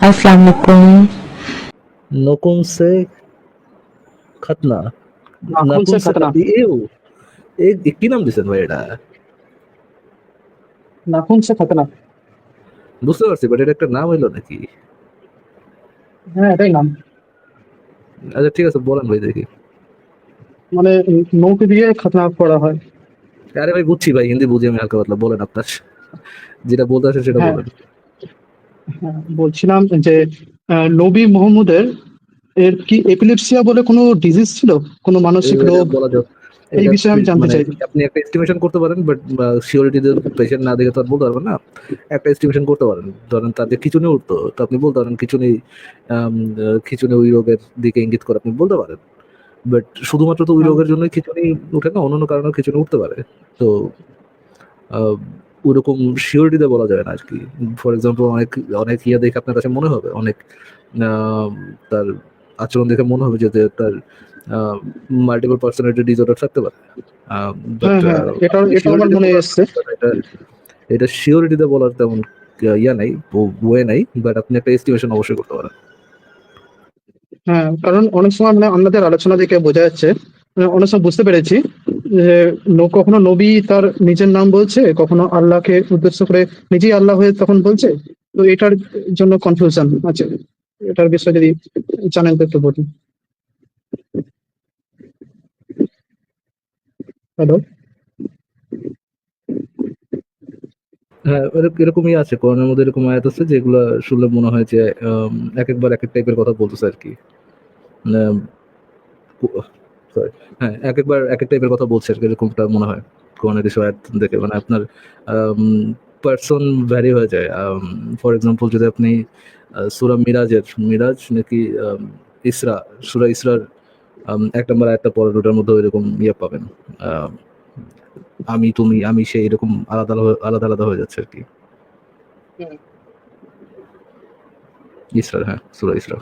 अस्सलाम वालेकुम। नकुन से खतना नाखून नाकुन से से खतना, এও কি নাম দিছেন ভাই এটা? নাখুন সে খতনা। বুঝতে পারছি, বাট এটা একটা নাম হইলো নাকি? হ্যাঁ, এটাই নাম। আচ্ছা ঠিক আছে, বলেন ভাই দেখি। মানে নৌকে দিয়ে খতনা করা হয়। আরে ভাই বুঝছি ভাই, হিন্দি বুঝি আমি হালকা পাতলা, বলেন আপনার যেটা বলতে আসে সেটা হ্যাঁ, বলেন। হ্যাঁ, বলছিলাম যে নবী মুহাম্মদের এর কি এপিলেপসিয়া বলে কোনো ডিজিজ ছিল? কোনো মানসিক এটা রোগ? বলা যাবে, এই এটা বিষয়ে আমি জানতে মানে চাই। আপনি একটা এস্টিমেশন করতে পারেন, বাট সিওরিটি পেশেন্ট না দেখে তো আর বলতে পারবেন না। একটা এস্টিমেশন করতে পারেন, ধরেন তাদের খিচুনি উঠতো, তো আপনি বলতে পারেন খিচুনি, খিচুনি ওই রোগের দিকে ইঙ্গিত করে আপনি বলতে পারেন। বাট শুধুমাত্র তো ওই হ্যাঁ, রোগের জন্যই খিচুনি উঠে না, অন্যান্য কারণেও খিচুনি উঠতে পারে। তো আহ, ওরকম সিওরিটিতে বলা যায় না আর কি। ফর এক্সাম্পল অনেক অনেক ইয়ে দেখে আপনার কাছে মনে হবে, অনেক আহ, তার আচরণ দেখে মনে হবে যে তার মাল্টিপল পার্সোনালিটি ডিসঅর্ডার থাকতে পারে। বাট হ্যাঁ, হ্যাঁ, এটাও আপনি এটাও আমার সিওরিটিতে মনে বলার, এসছে। এটা এটা সিওরিটিতে বলার তেমন ইয়া নাই, ওয়ে নাই, বাট আপনি একটা এস্টিমেশন অবশ্যই করতে পারেন। হ্যাঁ, কারণ অনেক সময় মানে আমাদের আলোচনা থেকে বোঝা যাচ্ছে, মানে অনেক সময় বুঝতে পেরেছি যে কখনো নবী তার নিজের নাম বলছে, কখনো আল্লাহকে উদ্দেশ্য করে নিজেই আল্লাহ হয়ে তখন বলছে। তো এটার জন্য কনফিউশন আছে। এটার বিষয়ে যদি জানেন তো একটু বলুন। হ্যালো। হ্যাঁ, এরকমই আছে, কোরআনের মধ্যে এরকম আয়াত আছে যেগুলো শুনলে মনে হয় যে এক একবার এক এক টাইপের কথা বলতেছে আর কি। আম, sorry, হ্যাঁ এক একবার এক এক টাইপের কথা বলছে আর কি, এরকমটা মনে হয় কোরআনের কিছু আয়াত দেখে। মানে আপনার পার্সন ভ্যারি হয়ে যায়। ফর এক্সাম্পল যদি আপনি সূরা মিরাজ নাকি ইসরা, সূরা ইসরার ১ নম্বর আয়াতটা পড়েন, ওটার মধ্যে এরকম ইয়ে পাবেন। আম, আমি তুমি আমি সে এরকম আলাদা আলাদা আলাদা হয়ে যাচ্ছে আর কি। হুম। ইসরা, হ্যাঁ সূরা ইসরা।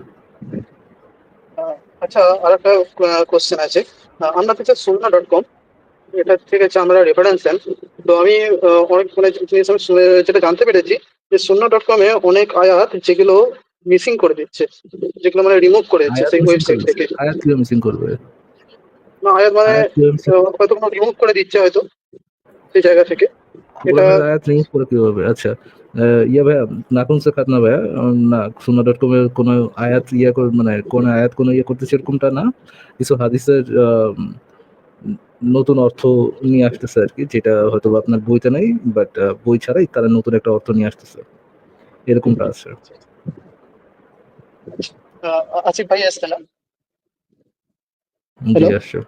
আচ্ছা, আরেকটা কোশ্চেন আছে। আমরা হচ্ছে সুন্নাহ.com, এটা থেকে হচ্ছে আমরা রেফারেন্স দেন। তো আমি অনেক মানে জিনিস আমি যেটা জানতে পেরেছি যে সুন্নাহ.com এ অনেক আয়াত যেগুলো মিসিং করে দিচ্ছে, যেগুলো মানে রিমুভ করে দিচ্ছে আয়াত সেই মিসিং করে ওয়েবসাইট দিচ্ছে, থেকে। আয়াত কিভাবে মিসিং করবে? না, আয়াত মানে আয়াত কিভাবে মিসিং? হয়তো কোনো রিমুভ করে দিচ্ছে হয়তো সেই জায়গা থেকে। এটা কোরআনের আয়াত রিমুভ করে কিভাবে? আচ্ছা, ইয়া ভাইয়া, নাকুন সে খাতনা ভাইয়া, না সুন্নাহ.com এর কোনো আয়াত ইয়া করে, মানে কোন আয়াত কোনো ইয়ে করতেছে এরকমটা না। কিছু হাদিসের নতুন অর্থ নিয়ে আসতেছে আর কি, যেটা হয়তো বা আপনার বইতে নাই, বাট বই ছাড়াই তারা নতুন একটা অর্থ নিয়ে আসতেছে, এরকমটা আছে। আসিফ ভাই আসছে না? জি হ্যালো, আসছে।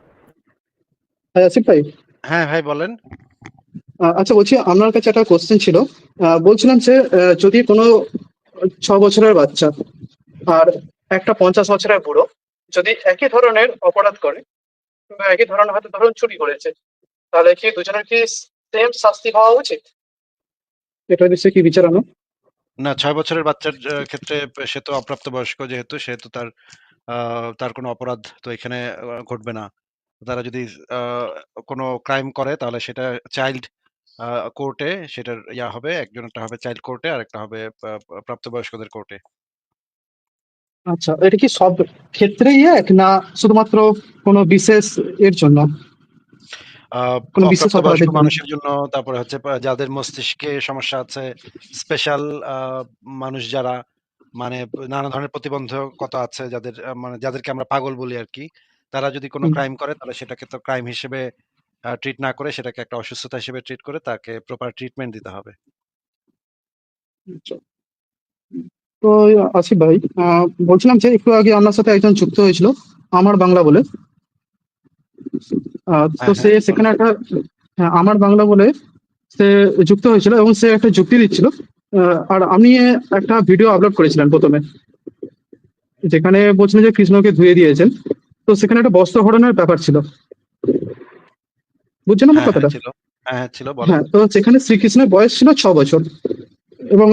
আসিফ ভাই। হ্যাঁ ভাই বলেন। আচ্ছা, বলছি আপনার কাছে একটা কোশ্চেন ছিল। বলছিলাম যে যদি কোনো 6 বছরের বাচ্চা আর একটা 50 বছরের বুড়ো যদি একই ধরনের অপরাধ করে, কিংবা একই ধরনের হয়তো ধরুন চুরি করেছে, তাহলে কি দুজনের কি সেম শাস্তি হওয়া উচিত? এটা বিষয়ে কি বিচার আনো? না, 6 বছরের বাচ্চার ক্ষেত্রে সে তো অপ্রাপ্তবয়স্ক, যেহেতু তার তার কোনো অপরাধ তো এখানে ঘটবে না। তারা যদি কোনো ক্রাইম করে তাহলে সেটা চাইল্ড কোর্টে সেটার ইয়া হবে, একজনেরটা হবে চাইল্ড কোর্টে আর একটা হবে প্রাপ্তবয়স্কদের কোর্টে। আচ্ছা, এটা কি সব ক্ষেত্রেই এক, না শুধুমাত্র কোনো বিশেষ এর জন্য, কোনো বিশেষ অপ্রাপ্তবয়স্ক অপরাধের জন্য? মানুষের জন্য, তারপরে হচ্ছে যাদের মস্তিষ্কে সমস্যা আছে, স্পেশাল মানুষ যারা, মানে নানা ধরনের প্রতিবন্ধকতা আছে, যাদের মানে যাদেরকে আমরা পাগল বলি আর কি, তারা যদি কোনো হুম, ক্রাইম করে তাহলে সেটাকে তো ক্রাইম হিসেবে ট্রিট না করে সেটাকে একটা অসুস্থতা হিসেবে ট্রিট করে তাকে প্রপার ট্রিটমেন্ট দিতে হবে। আচ্ছা। তো আসিফ ভাই, বলছিলাম যে একটু আগে আপনার সাথে একজন যুক্ত হয়েছিল, আমার বাংলা বলে। তো হ্যাঁ সে হ্যাঁ বলেন। সেখানে একটা, হ্যাঁ, আমার বাংলা বলে সে যুক্ত হয়েছিল এবং সে একটা যুক্তি দিচ্ছিল। আর আমি একটা ভিডিও আপলোড করেছিলাম প্রথমে, যেখানে বলছিলেন যে কৃষ্ণকে ধুয়ে দিয়েছেন। তো সেখানে একটা বস্ত্র হরণের ব্যাপার ছিল, বুঝছেন আমার হ্যাঁ হ্যাঁ কথাটা? ছিল। হ্যাঁ হ্যাঁ ছিল, বলেন। হ্যাঁ, তো সেখানে শ্রীকৃষ্ণের বয়স ছিল 6 বছর, এবং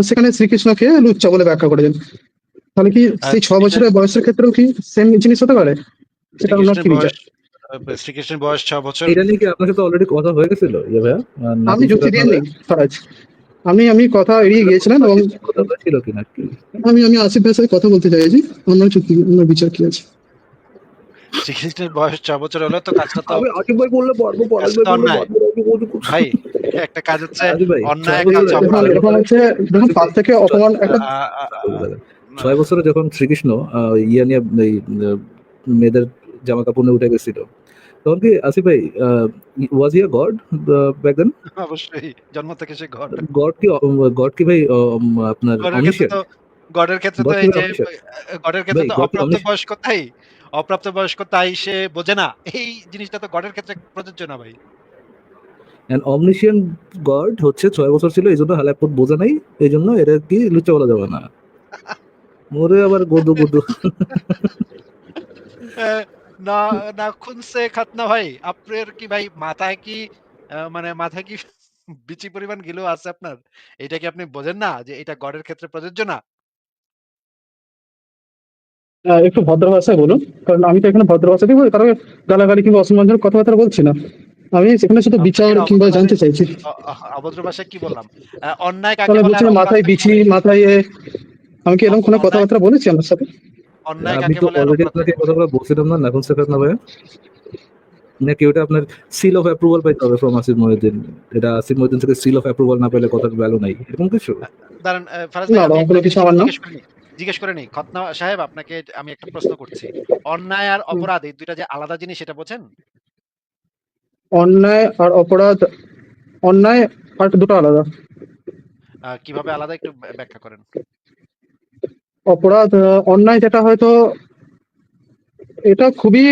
সেখানে শ্রীকৃষ্ণকে লুচ্চা বলে ব্যাখ্যা করেছেন। তাহলে কি সেই শ্রীকৃষ্ণের 6 বছরের বয়সের ক্ষেত্রেও কি সেম জিনিস হতে পারে? সেটা আপনার শ্রীকৃষ্ণের কি বিচার? বয়স শ্রীকৃষ্ণের বয়স 6 বছর। এটা নিয়ে কি আপনার সাথে অলরেডি কথা হয়ে গেছিল ইয়ে ভাইয়া? আমি নাকুল সে যুক্তি খাতনা দিয়ে ভাইয়া? নেই, ফরাজ। আমি কথা এড়িয়ে গিয়েছিলাম এবং কথা ছিল কিনা কি? আমি আসিফ ভাইয়ের সাথে কথা বলতে চাইছি। আমার সত্যি আমার বিচার কি আছে? শ্রীকৃষ্ণের বয়স ৬ বছর হলেও তো কাজটা তো আমি আকিব ভাই বললে পারবো, পরাগ কাজটা ভাই তো বললে অন্যায়। পারবো, রাজু বললে পারবো। ভাই একটা কাজ হচ্ছে রাজু ভাই অন্যায়, ৬ একটা বছরে হচ্ছে এখন অপরাধ। এরকম হচ্ছে যখন পাশ থেকে অপমান একটা আ আ আ না ৬ বছরে যখন শ্রীকৃষ্ণ ইয়া নিয়ে এই মেয়েদের জামা কাপড় নিয়ে উঠে গেছিল, তখন কি আসিফ ভাই ওয়াজ হি আ গড ব্যাক দেন? অবশ্যই জন্ম থেকে সে গড। গড কি ভাই আপনার গডের ক্ষেত্রে omniscient? তো গডের ক্ষেত্রে তো গড কি এই ভাই যে omniscient? গডের ক্ষেত্রে ভাই তো গড কি omniscient? অপ্রাপ্ত বয়স্ক তাই সে বোঝে না। এই জিনিসটা তো গডের ক্ষেত্রে প্রযোজ্য না ভাই। অ্যান্ড omniscient গড হচ্ছে ৬ বছর ছিল, এইজন্য হালাকুত বোঝে নাই, এইজন্য এটা কি লুচ্চা বলা যাবে না। মোরে আবার গদু গদু। অ্যা না নাখুন সে খাতনা ভাই। আপনার কি ভাই মাথায় কি মানে মাথায় কি বিচি পরিমাণ গিলু আছে আপনার? এটা কি আপনি বোঝেন না যে এটা গডের ক্ষেত্রে প্রযোজ্য না? একটু ভদ্র ভাষায় বলুন, কারণ আমি তো এখানে ভদ্র ভাষাতেই বলি, কারো গালাগালি কিংবা অসম্মানজনক কথাবার্তা বলছি না। আমি সেখানে শুধু আপনাকে বিচার কিংবা অভদ্র জানতে ভাষায় চাইছি। অভদ্র ভাষায় কি বললাম? অন্যায় কাকে তাহলে বলে আর বলছেন অপরাধ মাথায় কাকে বিছি, বলে? মাথায় আমি কি এরকম কোনো অন্যায় কথাবার্তা বলেছি আমার সাথে? অন্যায় আমি কাকে তো বলে আর অলরেডি অপরাধ আপনাকে কাকে এই বলে? কথাগুলো বলছিলাম না, নাখুন শেখাত না ভাইয়া? নাকি ওটা আপনার সিল অফ অ্যাপ্রুভাল পাইতে হবে ফ্রম আসিফ মহিউদ্দিন? এটা আসিফ মহিউদ্দিন থেকে সিল অফ অ্যাপ্রুভাল না পেলে কথার ভ্যালু নাই, এরকম কিছু? আ দাঁড়ান ফারাজ না, ভাই আমি ওরকম একটা কোনো কিছু জিনিস আমার একটু না। জিজ্ঞেস করে নেই। খতনা সাহেব আপনাকে আমি একটা প্রশ্ন করছি। অন্যায় আর হুম। অপরাধ এই ২ টা যে আলাদা জিনিস এটা বোঝেন? অন্যায় আর অপরাধ, অন্যায় আর দুটো আলাদা। কিভাবে আলাদা একটু ব্যাখ্যা করেন। অপরাধ, অন্যায় যেটা হয়তো এটা খুবই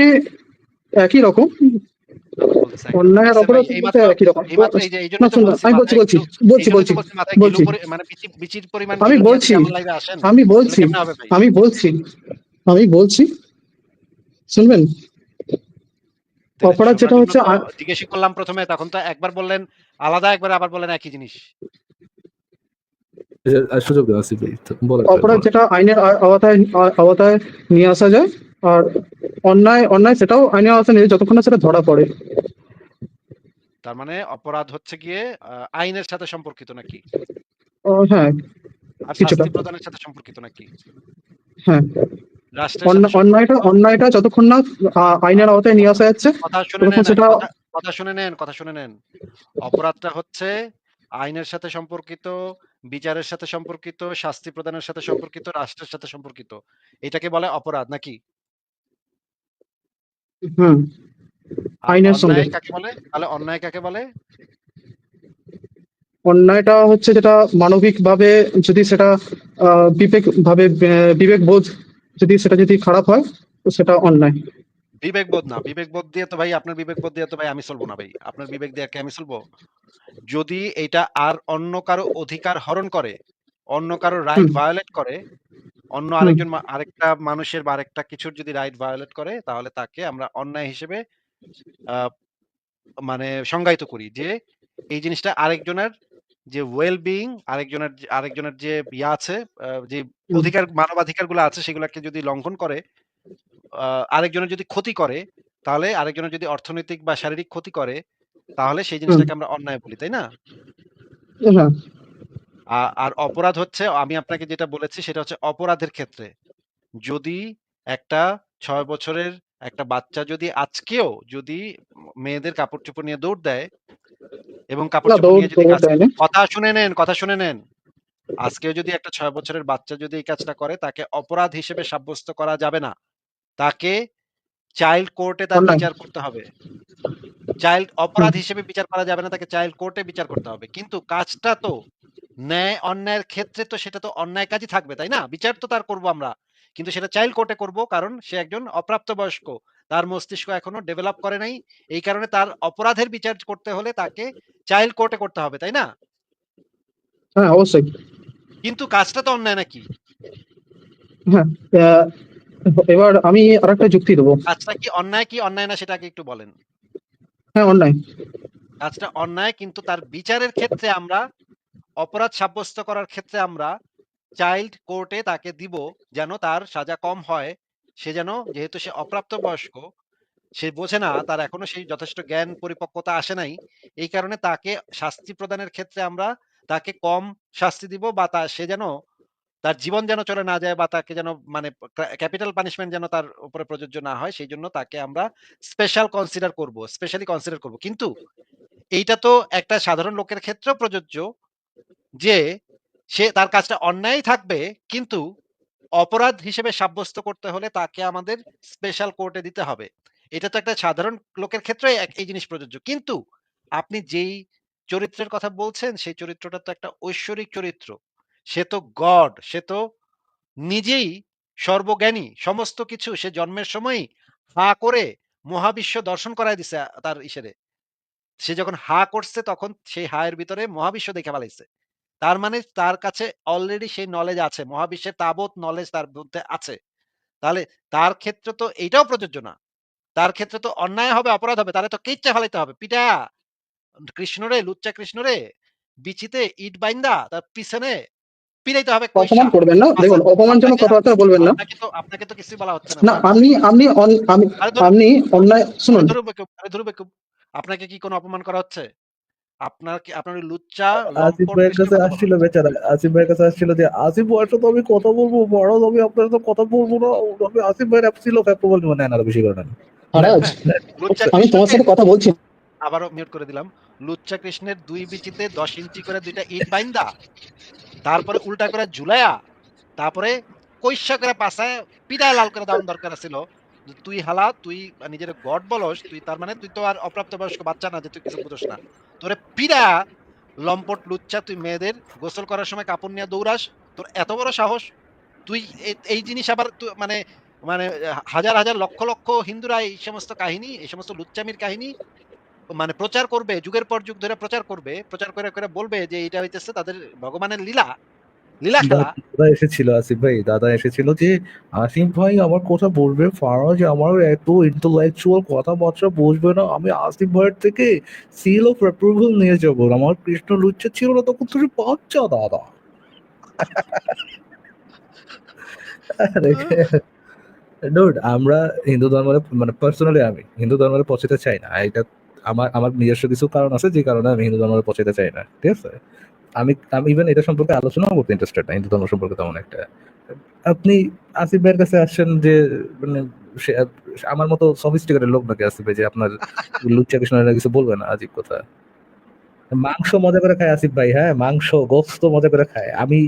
একই রকম। আবার বলতেছে একই রকম। অন্যায় আর দেখছেন ভাই অপরাধ বলতে একই রকম। এইমাত্র এই যে না এইজন্যই তো শুনুন, বলছি আমি বলছি মাথায় বলছি গিলু বলছি এইজন্যই তো বলছি বলছি মাথায় গিলু বলছি মানে বিচির পরিমাণ আমি গিলু নিয়ে যদি বলছি আমার লাইভে আসেন আমি তাহলে বলছি কেমনে হবে ভাই? আমি বলছি আমি বলছি শুনবেন? তাইলে অপরাধ শোনার যেটা জন্য হচ্ছে তো জিজ্ঞেসই করলাম ১ম এ তখন তো একবার বললেন আলাদা, একবার আবার বললেন একই জিনিস। আর সুযোগ দেন আসিফ ভাই, বলেন স্যার অপরাধ বলেন। যেটা আইনের আওতায় আওতায় নিয়ে আসা যায়, আর অন্যায় অন্যায় সেটাও আইনের আওতায় নিয়ে যতক্ষণ না সেটা ধরা পড়ে। তার মানে অপরাধ হচ্ছে গিয়ে আইনের সাথে সম্পর্কিত নাকি? হ্যাঁ, আর কিছুটা। শাস্তি প্রদানের সাথে সম্পর্কিত নাকি? হ্যাঁ, রাষ্ট্রের সাথে সম্পর্কিত। অন্যায়টা যতক্ষণ না আ আইনের আওতায় নিয়ে কথা আসা যাচ্ছে কথা শুনে ততক্ষণ নেন, সেটা। কথা শুনে নেন। অপরাধটা হচ্ছে আইনের সাথে সম্পর্কিত, বিচারের সাথে সম্পর্কিত, শাস্তি প্রদানের সাথে সম্পর্কিত, রাষ্ট্রের সাথে সম্পর্কিত। এটাকে বলে অপরাধ নাকি? হুম, আর আইনের সঙ্গে। অন্যায় কাকে বলে? তাহলে অন্যায় কাকে বলে? অন্যায়টা হচ্ছে যেটা মানবিক ভাবে, যদি সেটা বিবেক ভাবে, বিবেক বোধ যদি সেটা যদি খারাপ হয় তো সেটা অন্যায়। বিবেকবোধ না। বিবেকবোধ দিয়ে তো ভাই আপনার বিবেকবোধ দিয়ে তো ভাই আমি চলব না ভাই। আপনার বিবেক দিয়ে কি আমি চলব? যদি এইটা আর অন্য কারো অধিকার হরণ করে, অন্য কারো হুম রাইট ভায়োলেট করে, অন্য হুম আরেকটা মানুষের বা আরেকটা কিছুর যদি রাইট ভায়োলেট করে তাহলে তাকে আমরা অন্যায় হিসেবে আ মানে সংজ্ঞায়িত করি যে এই জিনিসটা আরেকজনের যে ওয়েল বিইং আরেকজনের যে আছে যে হুম মানবাধিকারগুলো আছে সেগুলাকে যদি লঙ্ঘন করে, আ আরেকজনের যদি ক্ষতি করে, তাহলে আরেকজনের যদি অর্থনৈতিক বা শারীরিক ক্ষতি করে, তাহলে সেই হুম, জিনিসটাকে আমরা অন্যায় বলি, তাই না? হ্যাঁ। আর অপরাধ হচ্ছে আমি আপনাকে যেটা বলেছি সেটা হচ্ছে অপরাধের ক্ষেত্রে। যদি একটা ৬ বছরের একটা বাচ্চা যদি আজকেও যদি মেয়েদের কাপড়-চোপড় নিয়ে দৌড় দেয় এবং না, কাপড়-চোপড় দৌড় নিয়ে যদি দৌড় দেয়নি। কথা শুনে নেন। আজকেও যদি একটা ৬ বছরের বাচ্চা যদি এই কাজটা করে তাকে অপরাধ হিসেবে সাব্যস্ত করা যাবে না। তাকে চাইল্ড কোর্টে তার অন্যায়। বিচার করতে হবে। চাইল্ড হুম অপরাধ হিসেবে বিচার করা যাবে না, তাকে চাইল্ড কোর্টে বিচার করতে হবে। কিন্তু কাজটা তো ন্যায় অন্যায়ের ক্ষেত্রে তো সেটা তো অন্যায় কাজই থাকবে, তাই না? বিচার তো তার করব আমরা। কিন্তু সেটা চাইল্ড কোর্টে করব কারণ সে একজন অপ্রাপ্তবয়স্ক। তার মস্তিষ্ক এখনো ডেভেলপ করে নাই। এই কারণে তার অপরাধের বিচার করতে হলে তাকে চাইল্ড কোর্টে করতে হবে, তাই না? হ্যাঁ, অবশ্যই। কিন্তু কাজটা তো অন্যায় নাকি? হ্যাঁ, আহ, এবার আমি আরেকটা যুক্তি দেবো। কাজটা কি অন্যায় না সেটা আগে একটু বলেন। হ্যাঁ, অন্যায়। কাজটা অন্যায় কিন্তু তার বিচারের ক্ষেত্রে আমরা অপরাধ সাব্যস্ত করার ক্ষেত্রে আমরা চাইল্ড কোর্টে তাকে দিব যেন তার সাজা কম হয়। সে যেন যেহেতু সে অপ্রাপ্তবয়স্ক, সে বোঝে না, তার এখনো সেই যথেষ্ট জ্ঞান পরিপক্কতা আসে নাই। এই কারণে তাকে শাস্তি প্রদানের ক্ষেত্রে আমরা তাকে কম শাস্তি দিব বা সে যেন তার জীবন যেন চলে না যায় বা তাকে যেন মানে ক্যাপিটাল পানিশমেন্ট যেন তার উপরে প্রযোজ্য না হয় সেই জন্য তাকে আমরা স্পেশালি কনসিডার করব। কিন্তু এইটা তো একটা সাধারণ লোকের ক্ষেত্রেও প্রযোজ্য যে সে তার কাজটা অন্যায় থাকবে, কিন্তু অপরাধ হিসেবে সাব্যস্ত করতে হলে তাকে আমাদের স্পেশাল কোর্টে দিতে হবে। এটা তো একটা সাধারণ লোকের ক্ষেত্রে এই জিনিস প্রযোজ্য। কিন্তু আপনি যেই চরিত্রের কথা বলছেন সেই চরিত্রটা তো একটা ঐশ্বরিক চরিত্র। সে তো গড, সে তো নিজেই সর্বজ্ঞানী। সমস্ত কিছু সে জন্মের সময়ই হা করে মহাবিশ্ব দর্শন করায় দিছে তার ইসেরে। সে যখন হা করছে তখন সেই হা এর ভিতরে মহাবিশ্ব দেখে ফেলাইছে। তার মানে তার কাছে অলরেডি সেই নলেজ আছে। মহাবিশ্বের তাবৎ নলেজ তার মধ্যে আছে। তাহলে তার ক্ষেত্রে তো এইটাও প্রযোজ্য না। তার ক্ষেত্রে তো অন্যায় হবে, অপরাধ হবে। তারে তো কেচ্চা ফেলাইতে হবে। পিটায়া কৃষ্ণরে, লুচ্চা কৃষ্ণরে বিচিতে ইট বাইন্দা তার পিছনে পিটাইতে হবে অপমান কইসা। করবেন না, আচ্ছা, দেখুন অপমানজনক আপনাকে কথাবার্তা বলবেন না। আপনাকে তো কিছুই বলা হচ্ছে না না ভাই। আপনি আপনি আমি আরে ধরুন, আপনি অন্যায় আরে শুনুন। ধরুন বেকুব, আরে ধরুন বেকুব। আপনাকে কি কোনো অপমান করা হচ্ছে? আপনার ওই লুচ্চা আসিফ লম্পট ভাইয়ের কৃষ্ণের কাছে কথা বলা আসছিল হচ্ছে। বেচারা, আসিফ ভাইয়ের কাছে আসছিল যে আসিফ ভাইয়ের সাথে আমি কথা বলবো, মহারাজ আমি আপনার সাথে কথা বলবো না, আমি আসিফ ভাইয়ের অ্যাপ ছিল অ্যাপ্রুভাল নেন আরো বেশি করে নেন। নেন আরাজ, নেন। লুচ্চা আমি তোমার কৃষ্ণকে সাথে কথা বলছি। আবারও মিউট করে দিলাম। লুচ্চা কৃষ্ণের ২ বিচিতে ১০ ইঞ্চি করে ২ টা ইট বাইন্দা, তারপরে উল্টা করে ঝুলাইয়া, তারপরে কইসা করে পাছায় পিটায় লাল করে দেওয়ার দরকার ছিল। যে তুই হালা, তুই নিজেরে গড বলস, তুই তার মানে তুই তো আর অপ্রাপ্তবয়স্ক বাচ্চা না যে তুই কিছু বুঝোস না। তোরে পিটায়া লম্পট লুচ্চা তুই মেয়েদের গোসল করার সময় কাপড় নিয়ে দৌড়াস। তোর এত বড় সাহস! তুই এই জিনিস আবার মানে মানে হাজার, হাজার লক্ষ, লক্ষ হিন্দুরা এই সমস্ত কাহিনী, এই সমস্ত লুচ্চামির কাহিনী মানে প্রচার করবে, যুগের পর যুগ ধরে প্রচার করবে। প্রচার করে, করে বলবে যে এটা হইতেছে তাদের ভগবানের লীলা, লীলা খেলা। দাদা এসেছিল, আসিফ ভাই দাদা এসেছিল যে আসিফ ভাই আমার কথা বলবে, ফারাজ আমার এত ইন্টেলেকচুয়াল কথাবার্তা বুঝবে না, আমি আসিফ ভাইয়ের থেকে সিল অফ অ্যাপ্রুভাল নিয়ে যাবো। আমার কৃষ্ণ লুচ্চা ছিল না তখন, তুমি বাচ্চা দাদা। ডুড আমরা হিন্দু ধর্মের মানে পার্সোনালি আমি হিন্দু ধর্মের পৌঁছাতে চাই না। এটা আমার আমার নিজস্ব কিছু কারণ আছে যে কারণে আমি হিন্দু ধর্মের পৌঁছাতে চাই না, ঠিক আছে? আমি আমি ইভেন এটা সম্পর্কে আলোচনাও করতে ইন্টারেস্টেড না, হিন্দু ধর্ম সম্পর্কে তেমন একটা। আপনি আসিফ ভাইয়ের কাছে আসছেন যে মানে সে আমার মতো সফিস্টিকেটেড লোক নাকি আসিফ ভাই যে আপনার লুচ্চা কৃষ্ণের কিছু বলবে না? আজীব কথা। মাংস মজা করে খায় আসিফ ভাই, হ্যাঁ মাংস গোস্ত মজা করে খায়। আমি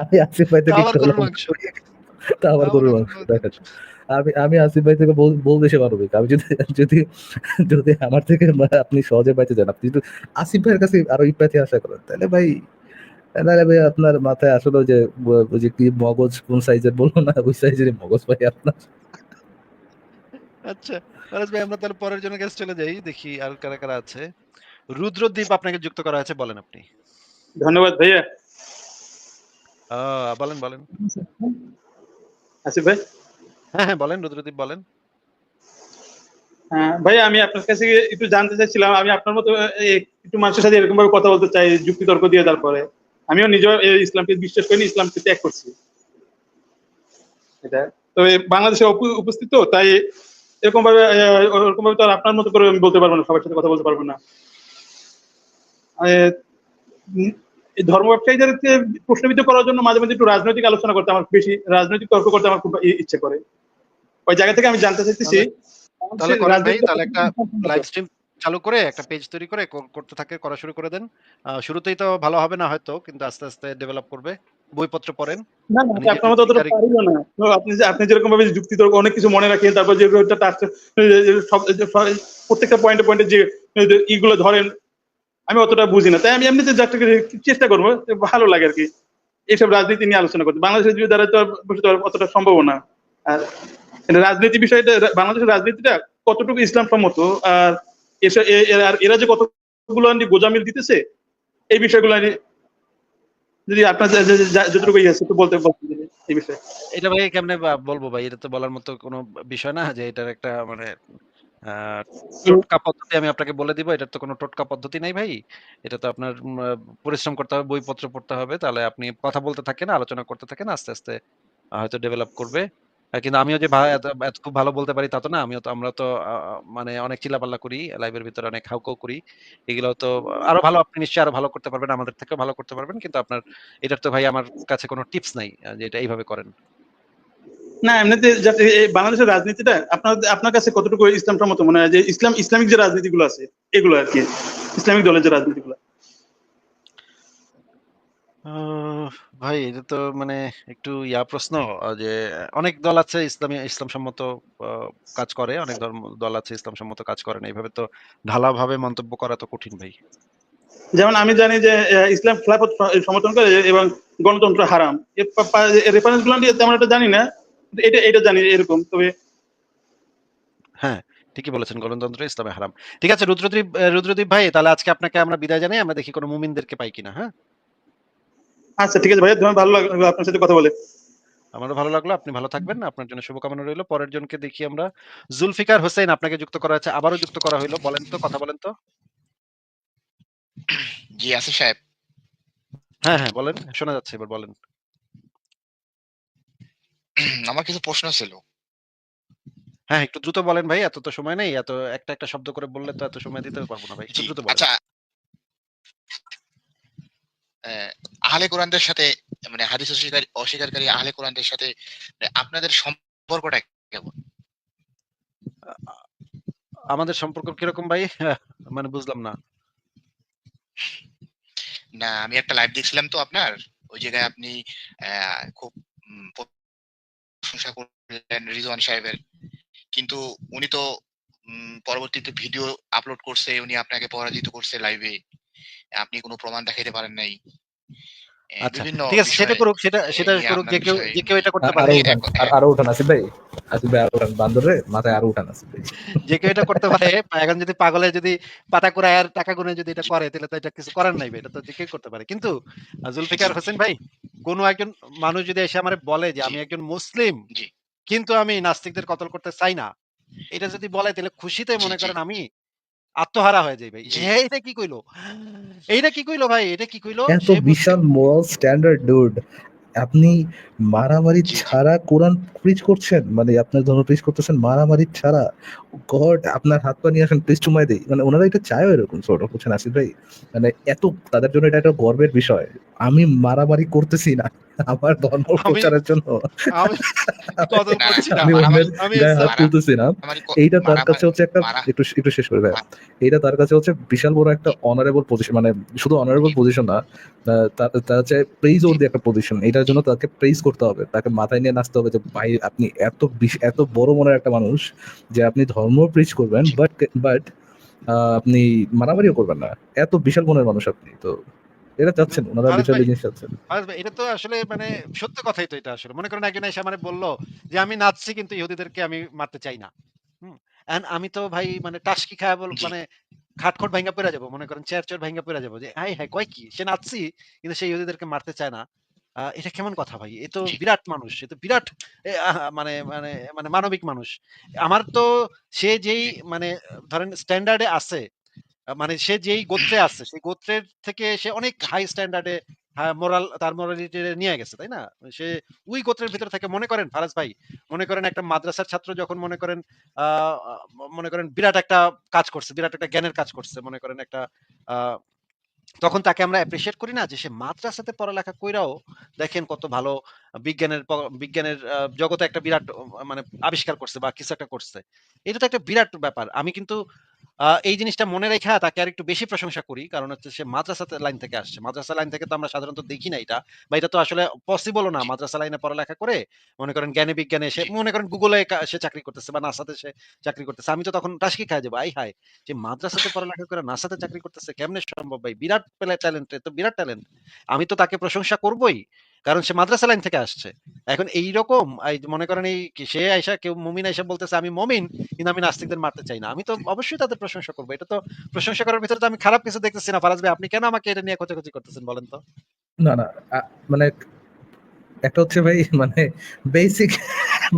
আমি আসিফ ভাই থেকে তাও আবার একটু গরুর হলেও মাংস। তা আবার তাও গরুর আবার মাংস গরুর দেখেন। মাংস। আমি আসিফ ভাই থেকে বল বেশি মানবিক। আমি যদি যদি যদি আমার থেকে আপনি সহজে পাইতে যান, আপনি যদি আসিফ ভাইয়ের কাছে আরো ইম্প্যাথি আশা করেন, তাহলে ভাই আপনার মাথায় আসলে যে ওই যে কি মগজ কোন সাইজের বলবো না, ওই সাইজের মগজ ভাই আপনার। আচ্ছা, ফারাজ ভাই আমরা তাহলে পরের জনের কাছে চলে যাই। দেখি আর কারা, কারা আছে। রুদ্রদ্বীপ আপনাকে যুক্ত করা হয়েছে, বলেন আপনি। ধন্যবাদ ভাইয়া। বলেন, বলেন। আসিফ ভাই, হ্যাঁ, হ্যাঁ বলেন রুদ্রদ্বীপ বলেন। ভাইয়া আমি আপনার কাছে একটু জানতে চাইছিলাম, আমি আপনার মতো একটু মানুষের সাথে এরকম ভাবে কথা বলতে চাই, যুক্তি তর্ক দিয়ে। তারপরে আমিও নিজেও ইসলামকে বিশ্বাস করিনি, ইসলামকে ত্যাগ করছি। এটা তবে বাংলাদেশে উপস্থিত তো, তাই এরকম ভাবে ওরকম ভাবে তো আর আপনার মতো করে আমি বলতে পারবো না, সবার সাথে কথা বলতে পারবো না। আহ, উম, এই ধর্ম ব্যবসায়ীদেরকে প্রশ্নবিদ্ধ করার জন্য মাঝে মাঝে একটু রাজনৈতিক আলোচনা করতে আমার বেশি, রাজনৈতিক তর্ক করতে আমার খুব ইচ্ছে করে। ওই জায়গা থেকে আমি জানতে চাইতেছি তাহলে তাহলে করেন ভাই, রাজনীতিটা তাহলে একটা লাইভ কতটুকু। স্ট্রিম চালু করে একটা পেজ তৈরি করে করতে থাকে, করা শুরু করে দেন। শুরুতেই তো ভালো হবে না হয়তো, কিন্তু আস্তে, আস্তে ডেভেলপ করবে। বইপত্র পড়েন। না না, আমি নিজের আপনার মতো অতটা যুক্তিকারী পারিও না। তো আপনি যেরকম ভাবে যুক্তি তর্ক অনেক কিছু মনে রাখেন, তারপর যে প্রত্যেকটা পয়েন্টে পয়েন্টে যে ইগুলো ধরেন, আমি অতটা বুঝি না। তাই আমি এমনিতে যাত্রা চেষ্টা করবো, ভালো লাগে আর কি এইসব রাজনীতি নিয়ে আলোচনা করতে। বাংলাদেশের দ্বারা তো বসে তো আর অতটা সম্ভব না। আর রাজনীতি বিষয়টা, বাংলাদেশের রাজনীতিটা কতটুকু ইসলাম সম্মত, আর আর এরা যে কতগুলো গোজামিল দিতেছে, এই বিষয়গুলো যদি আপনার যতটুকু ইয়ে আছে একটু বলতে এই বিষয়ে। এটা ভাই কেমনে বলবো ভাই, এটা তো বলার মতো কোনো বিষয় না যে এটার একটা মানে টোটকা পদ্ধতি আমি আপনাকে বলে দিব। এটার তো কোনো টোটকা পদ্ধতি নাই ভাই। এটা তো আপনার পরিশ্রম করতে হবে, বইপত্র পড়তে হবে। তাহলে আপনি কথা বলতে থাকেন, আলোচনা করতে থাকেন। আস্তে, আস্তে হয়তো ডেভেলপ করবে। কিন্তু আমিও যে ভাই এত খুব ভালো বলতে পারি তা তো না। আমরা তো মানে অনেক চিল্লাপাল্লা করি। লাইভের ভিতরে অনেক হাউকাউ করি। এগুলো তো আরো ভালো, আপনি নিশ্চয়ই আরো ভালো করতে পারবেন। আমাদের থেকেও ভালো করতে পারবেন। কিন্তু আপনার এটার তো ভাই আমার কাছে কোনো টিপস নাই যে এটা এইভাবে করেন। না এমনিতে এই বাংলাদেশের রাজনীতিটা আপনার কাছে কতটুকু ইসলাম সম্মত মনে হয়, যে ইসলামিক যে রাজনীতিগুলো আছে এগুলো আর কি, ইসলামিক দলের যে রাজনীতিগুলো? আহ, ভাই এটা তো মানে একটু প্রশ্ন, যে অনেক দল আছে ইসলাম সম্মত কাজ করে, অনেক দল আছে ইসলাম সম্মত কাজ করে না। এইভাবে তো ঢালাভাবে মন্তব্য করা তো কঠিন ভাই। যেমন আমি জানি যে ইসলাম খেলাফত সমর্থন করে এবং গণতন্ত্র হারাম, রেফারেন্স গুলো নিয়ে তেমন একটা জানি না, কিন্তু এটা জানি এরকম। তবে হ্যাঁ, ঠিকই বলেছেন, গণতন্ত্র ইসলামে হারাম। ঠিক আছে রুদ্রদীপ ভাই, তাহলে আজকে আপনাকে আমরা বিদায় জানাই। আমরা দেখি কোনো মুমিনদেরকে পাই কিনা। হ্যাঁ, আচ্ছা ঠিক আছে ভাইয়া, তোমার ভালো লাগলো আপনার সাথে কথা বলে। আমারও ভালো লাগলো। আপনি ভালো থাকবেন। আপনার জন্য শুভকামনা রইলো। পরের জনকে দেখি আমরা। জুলফিকার হোসেন, আপনাকে যুক্ত করা হয়েছে, আবারও যুক্ত করা হইলো। বলেন তো, কথা বলেন তো। জি আসিফ সাহেব, হ্যাঁ, হ্যাঁ, বলেন। শোনা যাচ্ছে, এবার বলেন। আমার কিছু প্রশ্ন ছিল। হ্যাঁ, একটু দ্রুত বলেন ভাই। এত তো সময় নেই। এত একটা শব্দ করে বললে তো এত সময় দিতে পারবো না ভাই। একটু জি দ্রুত বলেন। আচ্ছা, আহ, আহলে কোরআনদের সাথে মানে হাদিস অস্বীকারী আহলে কোরআনদের সাথে আপনাদের সম্পর্কটা কেমন? আ আমাদের সম্পর্ক কিরকম ভাই? মানে বুঝলাম না। না, আমি একটা লাইভ দেখছিলাম তো আপনার, ওই জায়গায় আপনি খুব প্রশংসা করলেন রিজওয়ান সাহেবের, কিন্তু উনি তো পরবর্তীতে ভিডিও আপলোড করছে, উনি আপনাকে পরাজিত করছে লাইভে, আপনি কোনো প্রমাণ দেখাইতে পারেন নাই। আচ্ছা, বিভিন্ন ঠিক আছে, সেটা বিষয়ে করুক, সেটা নিয়ে করুক। আপনার বিষয়ে যে কেউ এটা করতে পারে। আরো আপনি উঠান, আরো উঠান আসিফ ভাই, আসিফ ভাই আরো উঠান, বান্দরে মাথায় আরো উঠান আসিফ ভাই। যে কেউ এটা করতে পারে। এখন যদি পাগলে যদি পাতা কুড়ায় আর টাকা গুনে যদি এটা জি করে, তাহলে তো এটা কিছু করার নাই ভাই। এটা তো যে কেউ করতে পারে। কিন্তু জি জুলফিকার হোসেন ভাই, কোন একজন মানুষ যদি এসে আমারে বলে যে জি আমি একজন মুসলিম, জি কিন্তু আমি নাস্তিকদের কতল করতে চাই না, এটা যদি বলে, তাহলে খুশিতে জি মনে জি করেন আমি আত্মহারা হয়ে যাই ভাই। জি এইটা কি কইলো? এইটা কি কইলো ভাই? এটা কি কইলো? এত সে মুসলিম। বিশাল মোরাল স্ট্যান্ডার্ড ডুড, আপনি মারামারি জি জি ছাড়া কোরআন প্রিচ করছেন, মানে আপনার ধর্ম প্রিচ করতেছেন মারামারি ছাড়া। গড, আপনার হাত পা নিয়ে আসেন প্লিজ চুমাই দেই, মানে ওনারা এটা চায়ও এরকম সর্ট অফ, বুঝছেন আসিফ ভাই? মানে এত তাদের জন্য এটা একটা গর্বের বিষয়। আমি মারামারি করতেছি না আমার ধর্ম আমি প্রচারের জন্য, আমি কদর না করছি না। আমি অন্যের আমি গায়ে হাত মারা তুলতেছি না। মারামারি এইটা তার কাছে মারামারি হচ্ছে একটা, মারা একটু একটু শেষ করে দেয়, মা- এইটা তার কাছে হচ্ছে বিশাল বড় একটা জি অনারেবল পজিশন, মানে শুধু অনারেবল জি পজিশন না, তার হচ্ছে প্রেইজ জি ওর একটা পজিশন, এটার জন্য তাকে প্রেইজ করতে হবে, তাকে মাথায় নিয়ে নাচতে হবে যে ভাই আপনি এত বড় মনের একটা মানুষ যে আপনি ধর্ম প্রিচ করবেন, জি বাট আপনি মারামারিও করবেন না, এত বিশাল মনের মানুষ আপনি। তো এটা চাচ্ছেন, ওনারা ফারাজ লিটারালি ভাই, জিনিস চাচ্ছেন। এটা তো আসলে মানে সত্য কথাই তো। এটা আসলে মনে করেন একজন এসে আমারে বলল যে আমি নাচছি কিন্তু ইহুদিদেরকে আমি মারতে চাই না। হুম। এন্ড আমি তো ভাই মানে টাসকি খায়া জি মানে খাটখট ভাইঙ্গা পইরা যাবো। মনে করেন চেয়ার ভাইঙ্গা পইরা যাবো যে হাই হাই কয় কি? সে নাচছি কিন্তু সে ইহুদিদেরকে মারতে চায় না। এটা কেমন কথা ভাই? এ তো জি বিরাট মানুষ। এ তো বিরাট মানে মানে মানে মানবিক মানুষ। আমার তো সে যেই মানে ধরেন স্ট্যান্ডার্ড এ আছে, মানে সে যেই গোত্রে আছে, সেই গোত্রের থেকে সে অনেক জি হাই স্ট্যান্ডার্ডে তার মোরালিটি নিয়ে গেছে, তাই না? সে ওই গোত্রের ভিতর থেকে মনে করেন ফারাজ ভাই, মনে করেন একটা মাদ্রাসার ছাত্র যখন মনে করেন আ আ মনে করেন বিরাট একটা কাজ করছে, বিরাট একটা জ্ঞানের কাজ করছে। মনে করেন একটা আ তখন তাকে আমরা অ্যাপ্রিশিয়েট করি না যে সে মাদ্রাসাতে পড়ালেখা কইরাও দেখেন কত ভালো বিজ্ঞানের জগতে একটা বিরাট মানে আবিষ্কার করছে বা কিছু একটা করছে। এটা তো একটা বিরাট ব্যাপার। আমি কিন্তু এই জিনিসটা মনে রেখা তাকে আরেকটু বেশি প্রশংসা করি। কারণ হচ্ছে সে মাদ্রাসাতে লাইন থেকে আসছে। মাদ্রাসা লাইন থেকে তো আমরা সাধারণত দেখি না এটা। বা এটা তো আসলে পসিবলও না। জি মাদ্রাসা লাইনে পড়ালেখা করে মনে করেন জ্ঞানে বিজ্ঞানে সে জি মনে করেন গুগলে সে চাকরি করতেছে বা নাসাতে সে চাকরি করতেছে। আমি তো তখন টাসকি খায়া যাবো। আয় হায়! যে মাদ্রাসাতে পড়ালেখা করে নাসাতে চাকরি করতেছে কেমনে সম্ভব ভাই? বিরাট ট্যালেন্ট, এ তো বিরাট ট্যালেন্ট। আমি তো তাকে প্রশংসা করবই। কারণ সে মাদ্রাসা লাইন থেকে আসছে। এখন এইরকম মনে করেন সে আইসা কেউ মুমিন আইসা বলতেছে আমি মুমিন কিন্তু আমি নাস্তিকদের মারতে চাই না। আমি তো অবশ্যই তাদের প্রশংসা করব। এটা তো প্রশংসা করার ভিতরে তো আমি খারাপ কিছু দেখতেছি না। ফারাজ ভাই, আপনি কেন আমাকে এটা নিয়ে খোঁচাখুচি করতেছেন বলেন তো? না না, মানে একটা হচ্ছে ভাই, মানে বেসিক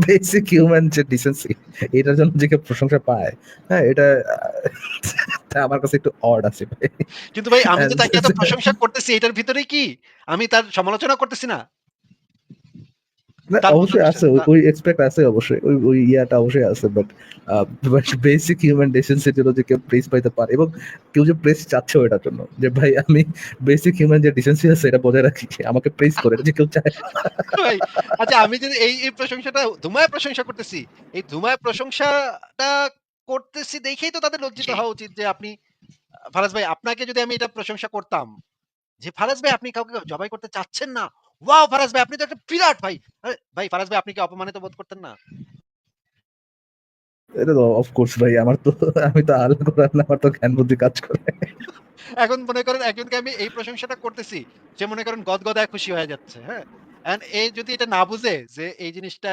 বেসিক হিউম্যান যে ডিসেন্সি, এটার জন্য যে কেউ প্রশংসা পায়, হ্যাঁ এটা তা আমার কাছে একটু অড আছে ভাই। কিন্তু ভাই আমি তো And তাকে এত প্রশংসা করতেছি, এটার ভিতরেই কি আমি তার সমালোচনা করতেছি না? না, তার অবশ্যই মতাদর্শ আছে, ওই এক্সপেক্ট আছে, অবশ্যই ওই ইয়াটা অবশ্যই আছে, বাট বেসিক হিউম্যান ডিসেন্সি হলো যে কেউ প্রেস পাইতে পারে, এবং কেউ যে প্রেস চাচ্ছে এটার জন্য যে ভাই আমি বেসিক হিউম্যান যে ডিসেন্সি আছে এটা বজায় রাখি, আমাকে প্রেস করে, এটা যে কেউ চায়। ভাই, আচ্ছা আমি যদি এই প্রশংসাটা ধুমায় প্রশংসা করতেছি, এই ধুমায় প্রশংসাটা করতেছি দেখেই তো তাদের লজ্জিত জি, হওয়া উচিত যে আপনি ফারাজ ভাই, আপনাকে যদি আমি এটা প্রশংসা করতাম যে ফারাজ ভাই আপনি কাউকে জবাই করতে চাচ্ছেন না। ওয়াও ফারাজ ভাই আপনি তো একটা বিরাট ভাই। আরে ভাই ফারাজ ভাই আপনি কি অপমানিত বোধ করতেন না? এটা তো অফকোর্স ভাই, আমার তো আমি তো আল কোরআন না, আমার তো জ্ঞান বুদ্ধি কাজ করে। এখন মনে করেন একজনকে আমি এই প্রশংসাটা করতেছি, সে মনে করেন গদগদায় খুশি হয়ে যাচ্ছে, হ্যাঁ? অ্যান্ড এই যদি এটা না বুঝে যে এই জিনিসটা